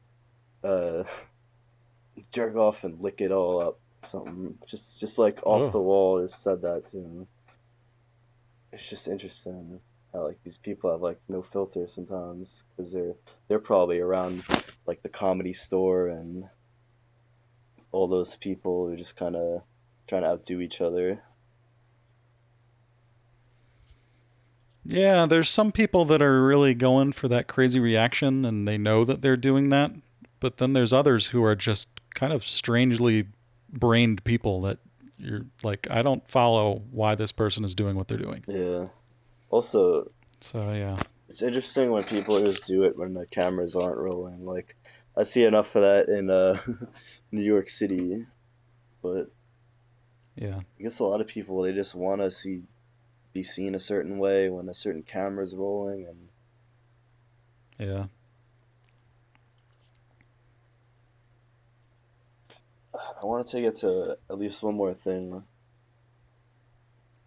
[SPEAKER 1] uh, jerk off and lick it all up?" Something just like off the wall. Just said that to him. It's just interesting how like these people have like no filter sometimes, because they're probably around like the Comedy Store and all those people who are just kind of trying to outdo each other.
[SPEAKER 2] Yeah, there's some people that are really going for that crazy reaction and they know that they're doing that. But then there's others who are just kind of strangely brained people that you're like, I don't follow why this person is doing what they're doing.
[SPEAKER 1] Yeah. Also,
[SPEAKER 2] so yeah,
[SPEAKER 1] it's interesting when people just do it when the cameras aren't rolling. Like, I see enough of that in New York City, but
[SPEAKER 2] yeah,
[SPEAKER 1] I guess a lot of people, they just want to be seen a certain way when a certain camera's rolling, and
[SPEAKER 2] yeah.
[SPEAKER 1] I want to take it to at least one more thing.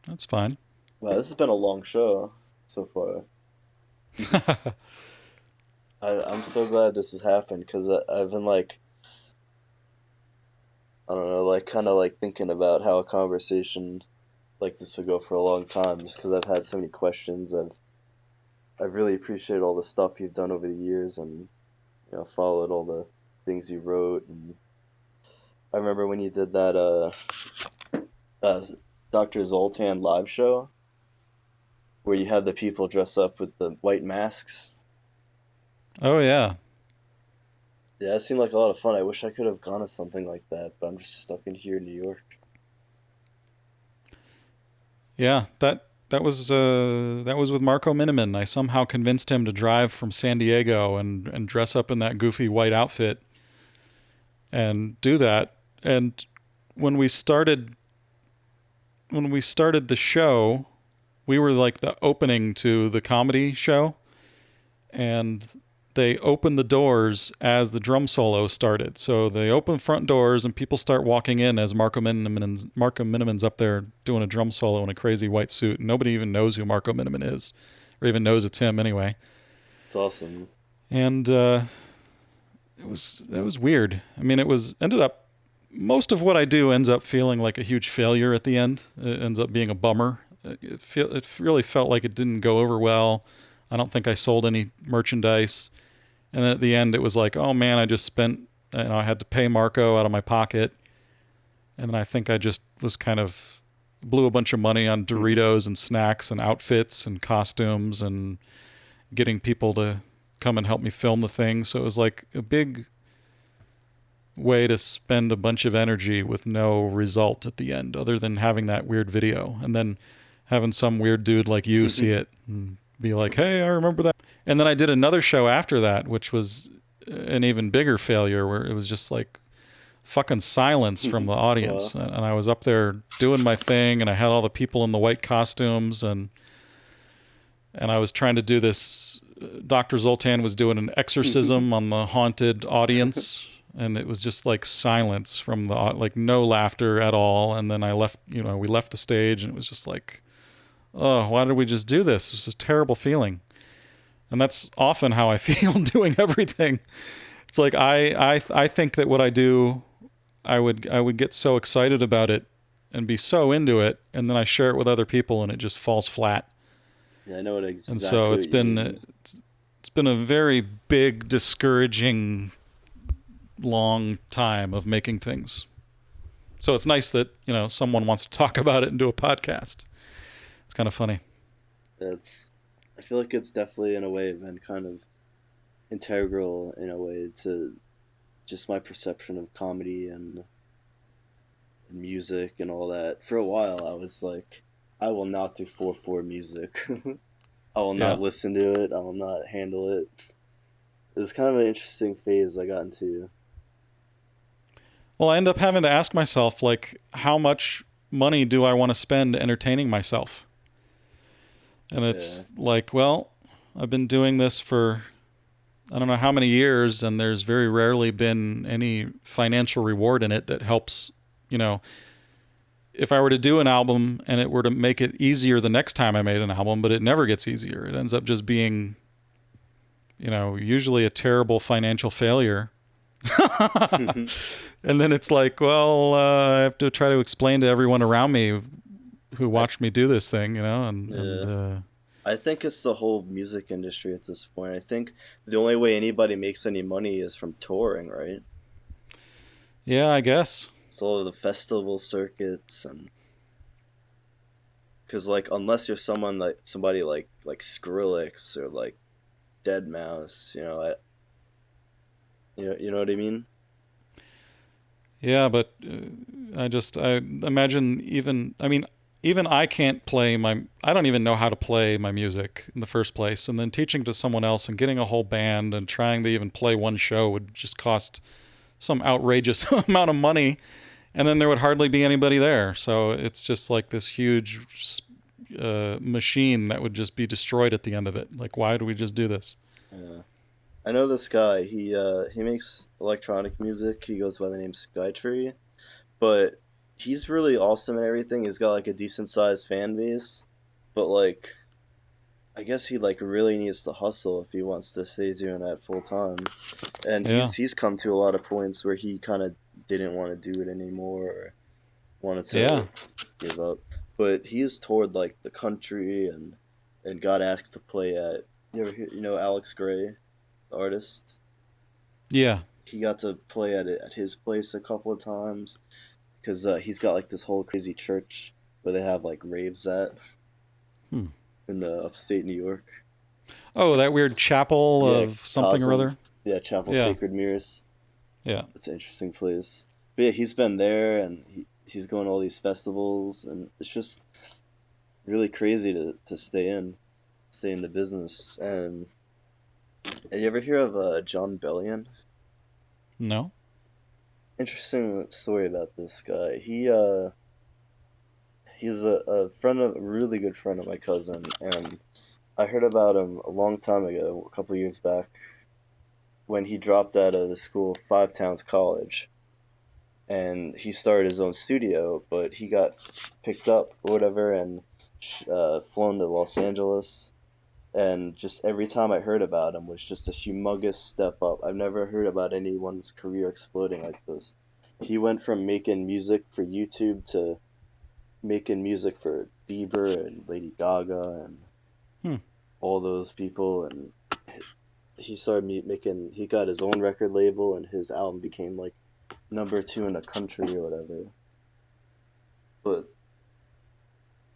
[SPEAKER 2] That's fine.
[SPEAKER 1] Wow, this has been a long show so far. I'm so glad this has happened, because I've been like, I don't know, like kind of like thinking about how a conversation like this would go for a long time, just because I've had so many questions. I've really appreciated all the stuff you've done over the years, and followed all the things you wrote. And I remember when you did that Dr. Zoltan live show, where you had the people dress up with the white masks.
[SPEAKER 2] Oh yeah.
[SPEAKER 1] Yeah, it seemed like a lot of fun. I wish I could have gone to something like that, but I'm just stuck in here in New York.
[SPEAKER 2] Yeah, that was with Marco Miniman. I somehow convinced him to drive from San Diego and dress up in that goofy white outfit and do that. And when we started the show, we were like the opening to the comedy show, and they opened the doors as the drum solo started. So they open the front doors and people start walking in as Marco Miniman's up there doing a drum solo in a crazy white suit. And nobody even knows who Marco Miniman is, or even knows it's him anyway.
[SPEAKER 1] It's awesome.
[SPEAKER 2] And that was weird. I mean, ended up, most of what I do ends up feeling like a huge failure at the end. It ends up being a bummer. It really felt like it didn't go over well. I don't think I sold any merchandise. And then at the end, it was like, oh man, I just spent, I had to pay Marco out of my pocket. And then I think I just was kind of blew a bunch of money on Doritos and snacks and outfits and costumes and getting people to come and help me film the thing. So it was like a big way to spend a bunch of energy with no result at the end, other than having that weird video and then having some weird dude like you see it and be like, hey, I remember that. And then I did another show after that, which was an even bigger failure, where it was just like fucking silence from the audience. And I was up there doing my thing, and I had all the people in the white costumes, and I was trying to do this. Dr. Zoltan was doing an exorcism on the haunted audience, and it was just like silence from the, like no laughter at all. And then I left, we left the stage, and it was just like, oh, why did we just do this? It was a terrible feeling. And that's often how I feel doing everything. It's like I think that what I do, I would get so excited about it and be so into it, and then I share it with other people, and it just falls flat.
[SPEAKER 1] Yeah, I know what exactly.
[SPEAKER 2] And so it's been a very big, discouraging, long time of making things. So it's nice that someone wants to talk about it and do a podcast. It's kind of funny.
[SPEAKER 1] I feel like it's definitely in a way been kind of integral in a way to just my perception of comedy and music and all that. For a while, I was like, I will not do 4/4 music. I will not listen to it. I will not handle it. It was kind of an interesting phase I got into.
[SPEAKER 2] Well, I end up having to ask myself, like, how much money do I want to spend entertaining myself? And it's like, well, I've been doing this for I don't know how many years, and there's very rarely been any financial reward in it that helps, if I were to do an album and it were to make it easier the next time I made an album, but it never gets easier. It ends up just being, usually a terrible financial failure. And then it's like, well, I have to try to explain to everyone around me who watched me do this thing, and
[SPEAKER 1] I think it's the whole music industry at this point. I think the only way anybody makes any money is from touring, right?
[SPEAKER 2] Yeah, I guess.
[SPEAKER 1] It's all of the festival circuits, and because like unless you're somebody like Skrillex or like Deadmau5, you know what I mean?
[SPEAKER 2] Yeah, but I imagine even I can't play I don't even know how to play my music in the first place. And then teaching to someone else and getting a whole band and trying to even play one show would just cost some outrageous amount of money. And then there would hardly be anybody there. So it's just like this huge machine that would just be destroyed at the end of it. Like, why do we just do this?
[SPEAKER 1] Yeah. I know this guy. He makes electronic music. He goes by the name Skytree. But he's really awesome and everything. He's got like a decent sized fan base, but like, I guess he like really needs to hustle if he wants to stay doing that full time. And he's come to a lot of points where he kind of didn't want to do it anymore or wanted to give up. But he's toured like the country and got asked to play at, you ever hear, Alex Gray, the artist?
[SPEAKER 2] Yeah. He
[SPEAKER 1] got to play at his place a couple of times. Because he's got like this whole crazy church where they have like raves at in the upstate New York.
[SPEAKER 2] Oh, that weird chapel of something or other?
[SPEAKER 1] Yeah, Chapel Sacred Mirrors.
[SPEAKER 2] Yeah.
[SPEAKER 1] It's an interesting place. But yeah, he's been there and he's going to all these festivals, and it's just really crazy to stay in the business. And you ever hear of John Bellion?
[SPEAKER 2] No.
[SPEAKER 1] Interesting story about this guy. He's a really good friend of my cousin, and I heard about him a long time ago, a couple years back, when he dropped out of the school, Five Towns College, and he started his own studio, but he got picked up or whatever and flown to Los Angeles. And just every time I heard about him was just a humongous step up. I've never heard about anyone's career exploding like this. He went from making music for YouTube to making music for Bieber and Lady Gaga and all those people. And he started he got his own record label, and his album became like #2 in the country or whatever. But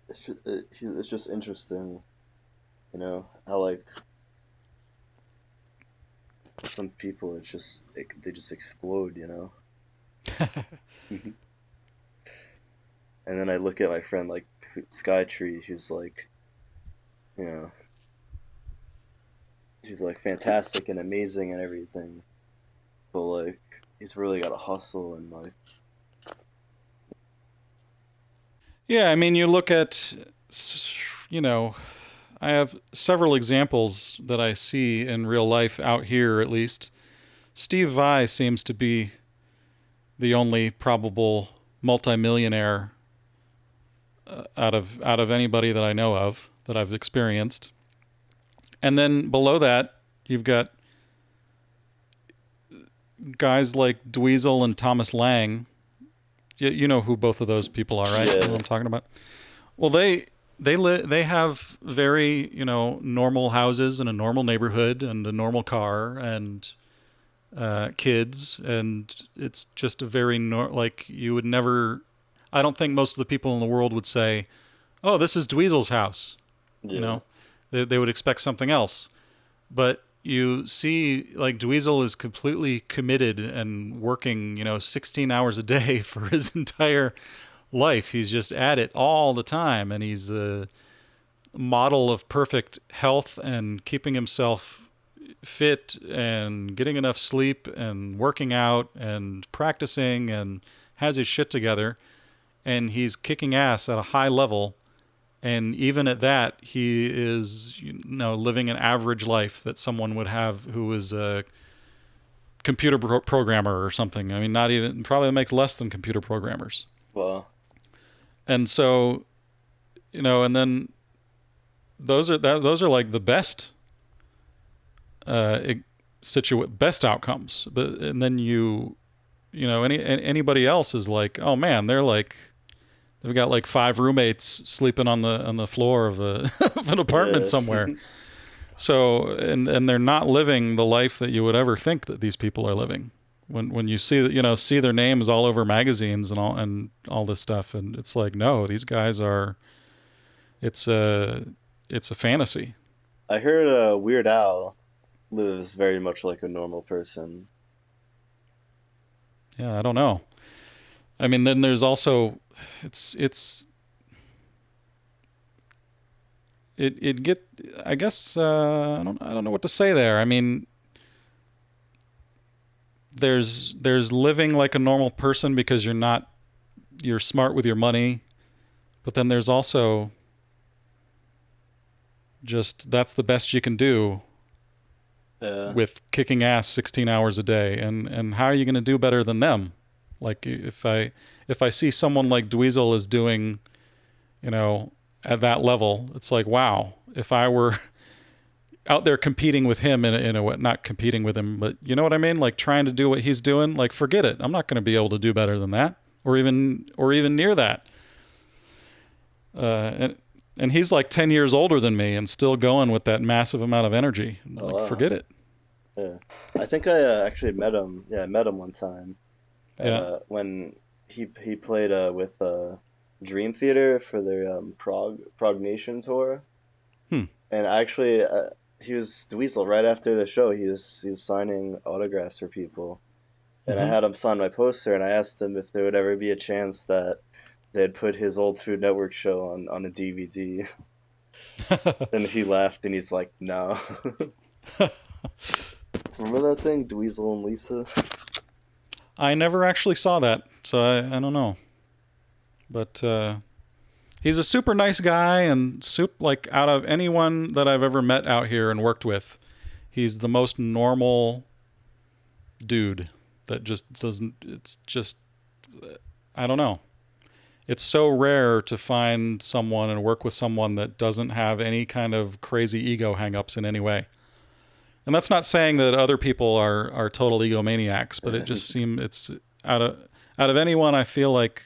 [SPEAKER 1] it's just interesting. How like some people they just explode, And then I look at my friend like Skytree, who's like, he's like fantastic and amazing and everything, but like he's really got to hustle and like.
[SPEAKER 2] Yeah, I mean, you look at, I have several examples that I see in real life out here, at least, Steve Vai seems to be the only probable multimillionaire out of anybody that I know of that I've experienced. And then below that, you've got guys like Dweezil and Thomas Lang. You know who both of those people are, right?
[SPEAKER 1] Yeah.
[SPEAKER 2] You know what I'm talking about? Well, they have very, normal houses in a normal neighborhood and a normal car and kids, and it's just a very like you would never. I don't think most of the people in the world would say, "Oh, this is Dweezil's house."
[SPEAKER 1] Yeah.
[SPEAKER 2] They would expect something else. But you see, like, Dweezil is completely committed and working, 16 hours a day for his entire life. He's just at it all the time, and he's a model of perfect health and keeping himself fit and getting enough sleep and working out and practicing and has his shit together. And he's kicking ass at a high level. And even at that, he is, living an average life that someone would have who is a computer programmer or something. I mean, not even, probably makes less than computer programmers.
[SPEAKER 1] Wow.
[SPEAKER 2] And so, and then those are like the best best outcomes. But and then anybody else is like, oh man, they've got like 5 roommates sleeping on the floor of of an apartment somewhere. So and they're not living the life that you would ever think that these people are living. When you see that, see their names all over magazines and all this stuff, and it's like, no, these guys are. It's a fantasy.
[SPEAKER 1] I heard Weird Al lives very much like a normal person.
[SPEAKER 2] Yeah, I don't know. I mean, then there's also I guess I don't know what to say there. I mean, there's living like a normal person because you're smart with your money, but then there's also just that's the best you can do with kicking ass 16 hours a day, and how are you going to do better than them? Like if I see someone like Dweezil is doing, at that level, it's like, wow, if I were out there competing with him in a way, not competing with him, but you know what I mean? Like trying to do what he's doing, like forget it. I'm not going to be able to do better than that or even near that. And he's like 10 years older than me and still going with that massive amount of energy. Like, forget it.
[SPEAKER 1] Yeah. I think I actually met him. Yeah, I met him one time. When he played with Dream Theater for their Prague Nation tour. And actually, he was Dweezil right after the show. He was signing autographs for people. And I had him sign my poster, and I asked him if there would ever be a chance that they'd put his old Food Network show on a DVD. And he laughed, and he's like, no. Remember that thing, Dweezil and Lisa?
[SPEAKER 2] I never actually saw that, so I don't know. But he's a super nice guy, and like out of anyone that I've ever met out here and worked with, he's the most normal dude that just doesn't, it's just, I don't know. It's so rare to find someone and work with someone that doesn't have any kind of crazy ego hang-ups in any way. And that's not saying that other people are total egomaniacs, but it just seems it's out of anyone, I feel like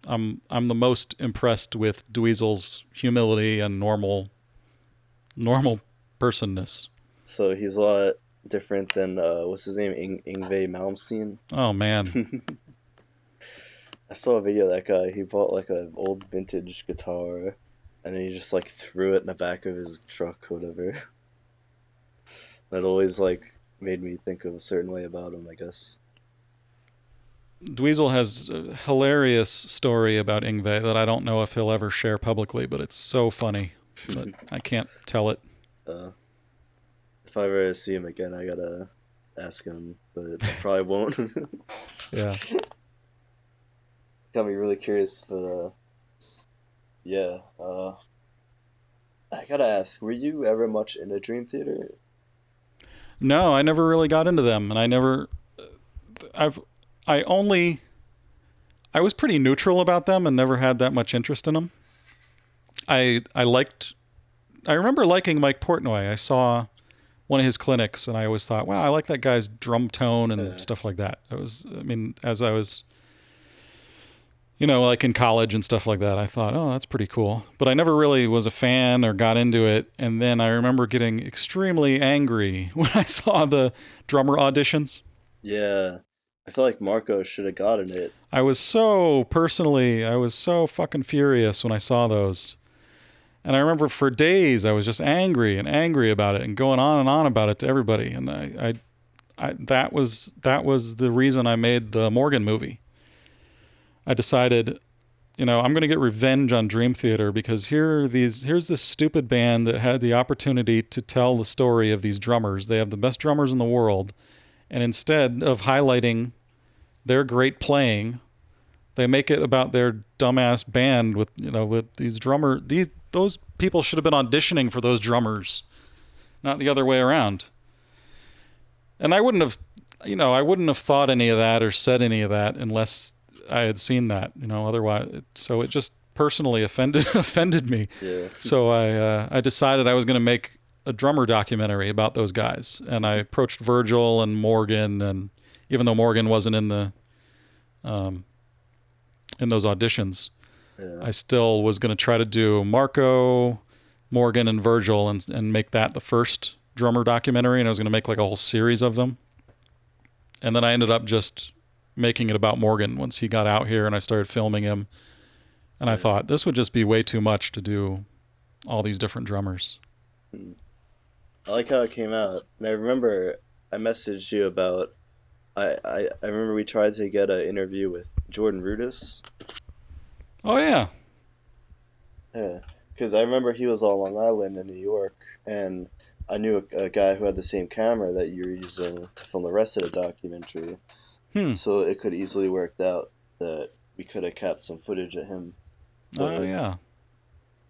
[SPEAKER 2] I'm the most impressed with Dweezil's humility and normal personness.
[SPEAKER 1] So he's a lot different than what's his name, Yngwie Malmsteen.
[SPEAKER 2] Oh man.
[SPEAKER 1] I saw a video of that guy. He bought like an old vintage guitar, and then he just like threw it in the back of his truck, or whatever. That always like made me think of a certain way about him, I guess.
[SPEAKER 2] Dweezil has a hilarious story about Yngwie that I don't know if he'll ever share publicly, but it's so funny. But I can't tell it.
[SPEAKER 1] If I ever see him again, I gotta ask him, but I probably won't.
[SPEAKER 2] Yeah.
[SPEAKER 1] Got me really curious, but yeah. I gotta ask, were you ever much into Dream Theater?
[SPEAKER 2] No, I never really got into them, and I only, I was pretty neutral about them and never had that much interest in them. I remember liking Mike Portnoy. I saw one of his clinics, and I always thought, wow, I like that guy's drum tone and stuff like that. As I was, like in college and stuff like that, I thought, oh, that's pretty cool. But I never really was a fan or got into it. And then I remember getting extremely angry when I saw the drummer auditions.
[SPEAKER 1] Yeah. I feel like Marco should have gotten it.
[SPEAKER 2] I was so fucking furious when I saw those. And I remember for days I was just angry about it and going on and on about it to everybody. And that was the reason I made the Morgan movie. I decided, I'm going to get revenge on Dream Theater because here's this stupid band that had the opportunity to tell the story of these drummers. They have the best drummers in the world. And instead of highlighting their great playing, they make it about their dumbass band with these drummers. Those people should have been auditioning for those drummers, not the other way around. And I wouldn't have thought any of that or said any of that unless I had seen that, otherwise. So it just personally offended me.
[SPEAKER 1] Yeah.
[SPEAKER 2] So I decided I was going to make a drummer documentary about those guys. And I approached Virgil and Morgan, and even though Morgan wasn't in the in those auditions, I still was going to try to do Marco, Morgan, and Virgil and make that the first drummer documentary. And I was going to make like a whole series of them. And then I ended up just making it about Morgan once he got out here and I started filming him. And I thought this would just be way too much to do all these different drummers.
[SPEAKER 1] I like how it came out. And I remember I messaged you about, I remember we tried to get an interview with Jordan Rudess.
[SPEAKER 2] Oh, yeah.
[SPEAKER 1] Yeah, because I remember he was on Long Island in New York, and I knew a guy who had the same camera that you were using to film the rest of the documentary. So it could easily worked out that we could have kept some footage of him.
[SPEAKER 2] Oh, yeah.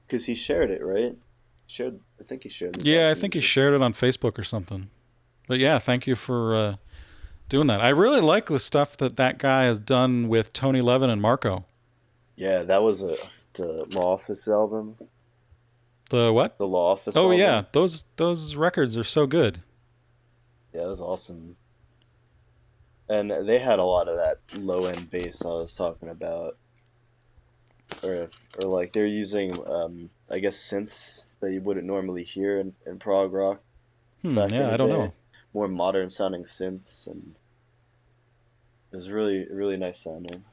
[SPEAKER 1] Because he shared it, right? I think he shared the
[SPEAKER 2] Yeah, I think he shared it on Facebook or something. But yeah, thank you for doing that. I really like the stuff that guy has done with Tony Levin and Marco.
[SPEAKER 1] Yeah, that was the Law Office album.
[SPEAKER 2] The what?
[SPEAKER 1] The Law Office
[SPEAKER 2] album.
[SPEAKER 1] Yeah,
[SPEAKER 2] those records are so good.
[SPEAKER 1] Yeah, it was awesome. And they had a lot of that low-end bass I was talking about. Or like they're using, I guess, synths that you wouldn't normally hear in prog rock.
[SPEAKER 2] Yeah, I don't know.
[SPEAKER 1] More modern-sounding synths, and it was really, really nice sounding.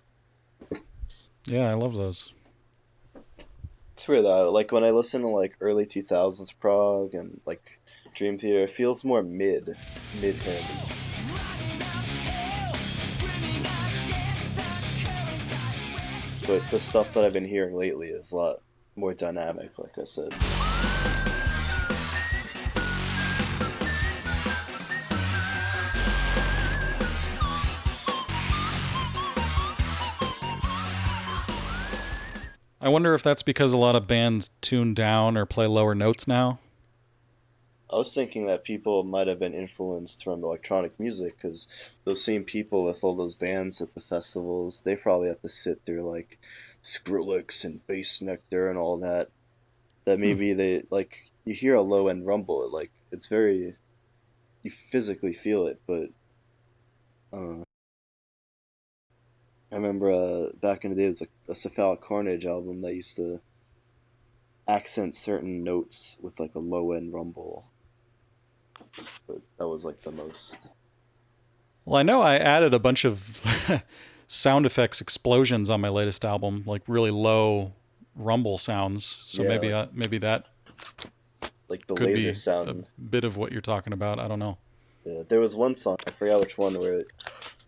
[SPEAKER 2] Yeah, I love those.
[SPEAKER 1] It's weird though. Like when I listen to like early 2000s prog and like Dream Theater, it feels more mid-heavy. But the stuff that I've been hearing lately is a lot more dynamic, like I said.
[SPEAKER 2] I wonder if that's because a lot of bands tune down or play lower notes now.
[SPEAKER 1] I was thinking that people might have been influenced from electronic music, because those same people with all those bands at the festivals, they probably have to sit through like Skrillex and Bass Nectar and all that. That maybe they like you hear a low end rumble, it's very, you physically feel it, but I don't know. I remember back in the day, there was a Cephalic Carnage album that used to accent certain notes with like a low end rumble. But that was like the most.
[SPEAKER 2] Well, I know I added a bunch of sound effects explosions on my latest album, like really low rumble sounds. So yeah, maybe that
[SPEAKER 1] like the
[SPEAKER 2] could
[SPEAKER 1] laser
[SPEAKER 2] be
[SPEAKER 1] sound.
[SPEAKER 2] A bit of what you're talking about. I don't know.
[SPEAKER 1] Yeah, there was one song, I forgot which one, where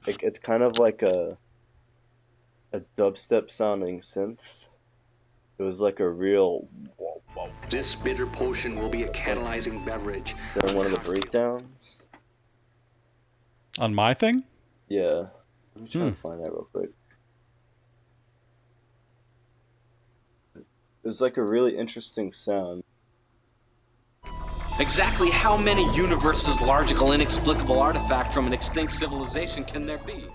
[SPEAKER 1] it's kind of like a dubstep sounding synth. It was like a real.
[SPEAKER 3] This bitter potion will be a catalyzing beverage.
[SPEAKER 1] During one of the breakdowns.
[SPEAKER 2] On my thing?
[SPEAKER 1] Yeah. Let me try to find that real quick. It was like a really interesting sound.
[SPEAKER 4] Exactly how many universes, logical, inexplicable artifact from an extinct civilization can there be?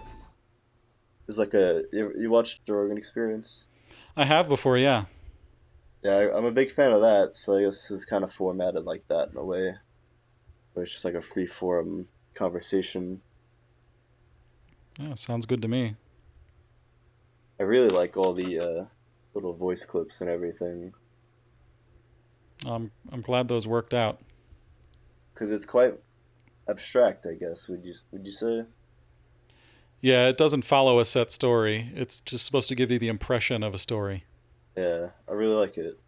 [SPEAKER 1] It's like you watched the Rogan Experience?
[SPEAKER 2] I have before, yeah.
[SPEAKER 1] Yeah, I'm a big fan of that, so I guess it's kind of formatted like that in a way, where it's just like a free form conversation.
[SPEAKER 2] Yeah, sounds good to me.
[SPEAKER 1] I really like all the little voice clips and everything,
[SPEAKER 2] I'm glad those worked out.
[SPEAKER 1] because it's quite abstract, I guess. Would you say?
[SPEAKER 2] Yeah, it doesn't follow a set story. It's just supposed to give you the impression of a story.
[SPEAKER 1] Yeah, I really like it.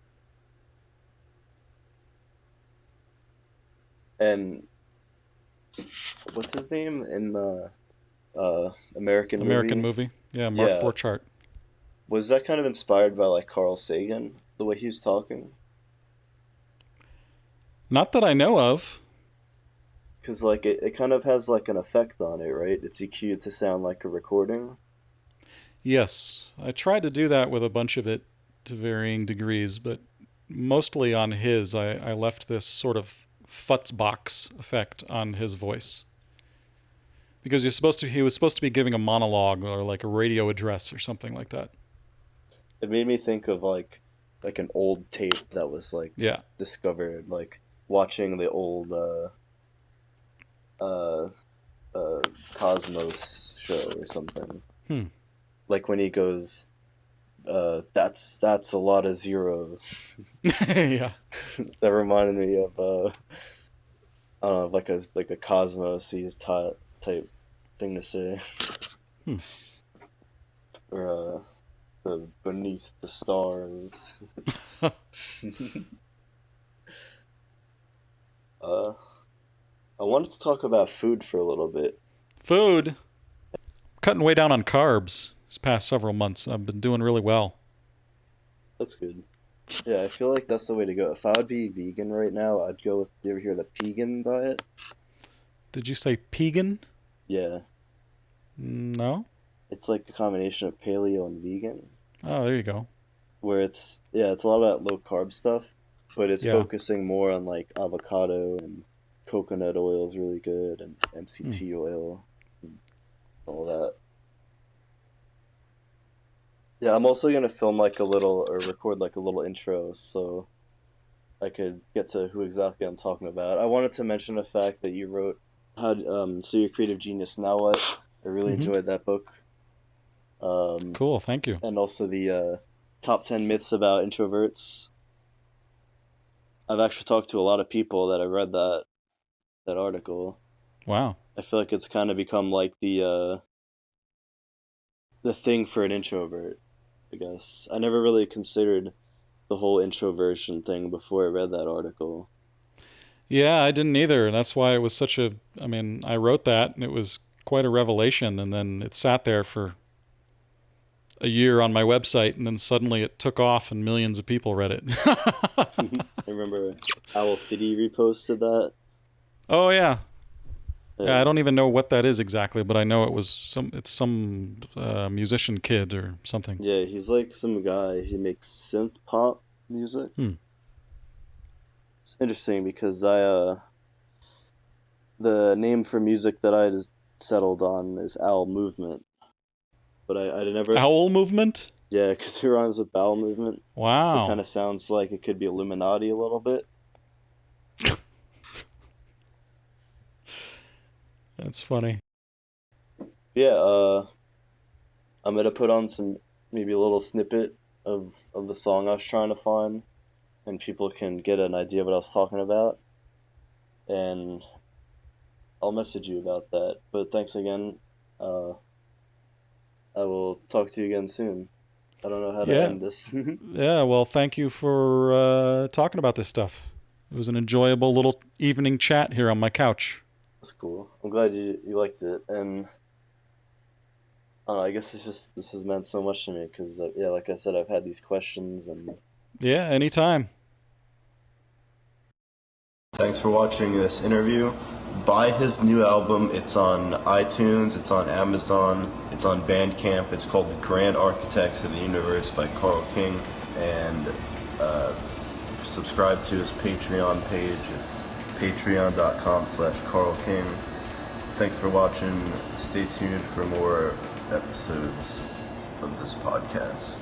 [SPEAKER 1] And what's his name in the American
[SPEAKER 2] American
[SPEAKER 1] movie?
[SPEAKER 2] movie. Yeah, Mark
[SPEAKER 1] Yeah,
[SPEAKER 2] Borchardt.
[SPEAKER 1] was that kind of inspired by like Carl Sagan, the way he was talking?
[SPEAKER 2] Not that I know of.
[SPEAKER 1] Because like it kind of has like an effect on it, right? It's EQ'd to sound like a recording.
[SPEAKER 2] Yes, I tried to do that with a bunch of it to varying degrees, but mostly on his, I left this sort of futzbox effect on his voice. Because he was supposed to be giving a monologue or like a radio address or something like that.
[SPEAKER 1] It made me think of like an old tape that was like
[SPEAKER 2] Yeah.
[SPEAKER 1] discovered, like watching the old uh Cosmos show or something.
[SPEAKER 2] Hmm.
[SPEAKER 1] Like when he goes, that's a lot of zeros.
[SPEAKER 2] Yeah.
[SPEAKER 1] That reminded me of I don't know, like a Cosmos type thing to say.
[SPEAKER 2] Hmm.
[SPEAKER 1] Or the beneath the stars. uh I wanted to talk about food for a little bit.
[SPEAKER 2] Food. Cutting way down on carbs these past several months. I've been doing really well.
[SPEAKER 1] That's good. Yeah, I feel like that's the way to go. If I would be vegan right now, I'd go with, you ever hear the pegan diet?
[SPEAKER 2] Did you say pegan?
[SPEAKER 1] Yeah.
[SPEAKER 2] No?
[SPEAKER 1] It's like a combination of paleo and vegan,
[SPEAKER 2] Oh, there you go.
[SPEAKER 1] where it's a lot of that low carb stuff, but it's
[SPEAKER 2] Yeah.
[SPEAKER 1] focusing more on like avocado and coconut oil is really good and MCT oil and all that. Yeah, I'm also gonna film like a little or record like a little intro so I could get to who exactly I'm talking about. I wanted to mention the fact that you wrote so you're a creative genius now what? I really
[SPEAKER 2] Mm-hmm.
[SPEAKER 1] enjoyed that book.
[SPEAKER 2] Cool, thank you.
[SPEAKER 1] And also the top 10 myths about introverts. I've actually talked to a lot of people that have read that article.
[SPEAKER 2] Wow.
[SPEAKER 1] I feel like it's kind of become like the thing for an introvert, I guess. I never really considered the whole introversion thing before I read that article.
[SPEAKER 2] Yeah, I didn't either. That's why it was such a. I mean, I wrote that and it was quite a revelation, and then it sat there for a year on my website, and then suddenly it took off and millions of people read it.
[SPEAKER 1] I remember Owl City reposted that.
[SPEAKER 2] Oh yeah. Yeah, I
[SPEAKER 1] Yeah,
[SPEAKER 2] don't even know what that is exactly, but I know it's some musician kid or something.
[SPEAKER 1] yeah, he's like some guy. He makes synth pop music.
[SPEAKER 2] Hmm.
[SPEAKER 1] It's interesting because the name for music that I just settled on is Owl Movement, but I never.
[SPEAKER 2] Owl movement?
[SPEAKER 1] Yeah, because it rhymes with bowel movement. It kind
[SPEAKER 2] Wow.
[SPEAKER 1] of sounds like it could be Illuminati a little bit.
[SPEAKER 2] That's funny.
[SPEAKER 1] Yeah, I'm gonna put on some maybe a little snippet of the song I was trying to find, and people can get an idea of what I was talking about. And I'll message you about that. But thanks again. Uh, I will talk to you again soon. I don't know how to
[SPEAKER 2] Yeah.
[SPEAKER 1] end this.
[SPEAKER 2] Yeah, well, thank you for talking about this stuff. It was an enjoyable little evening chat here on my couch.
[SPEAKER 1] That's cool. I'm glad you liked it, and I don't know, I guess it's just this has meant so much to me because yeah, like I said, I've had these questions and.
[SPEAKER 2] Yeah, anytime.
[SPEAKER 1] Thanks for watching this interview. Buy his new album. It's on iTunes, it's on Amazon, it's on Bandcamp. It's called The Grand Architects of the Universe by Carl King. And subscribe to his Patreon page. It's patreon.com/carlking. Thanks for watching. Stay tuned for more episodes of this podcast.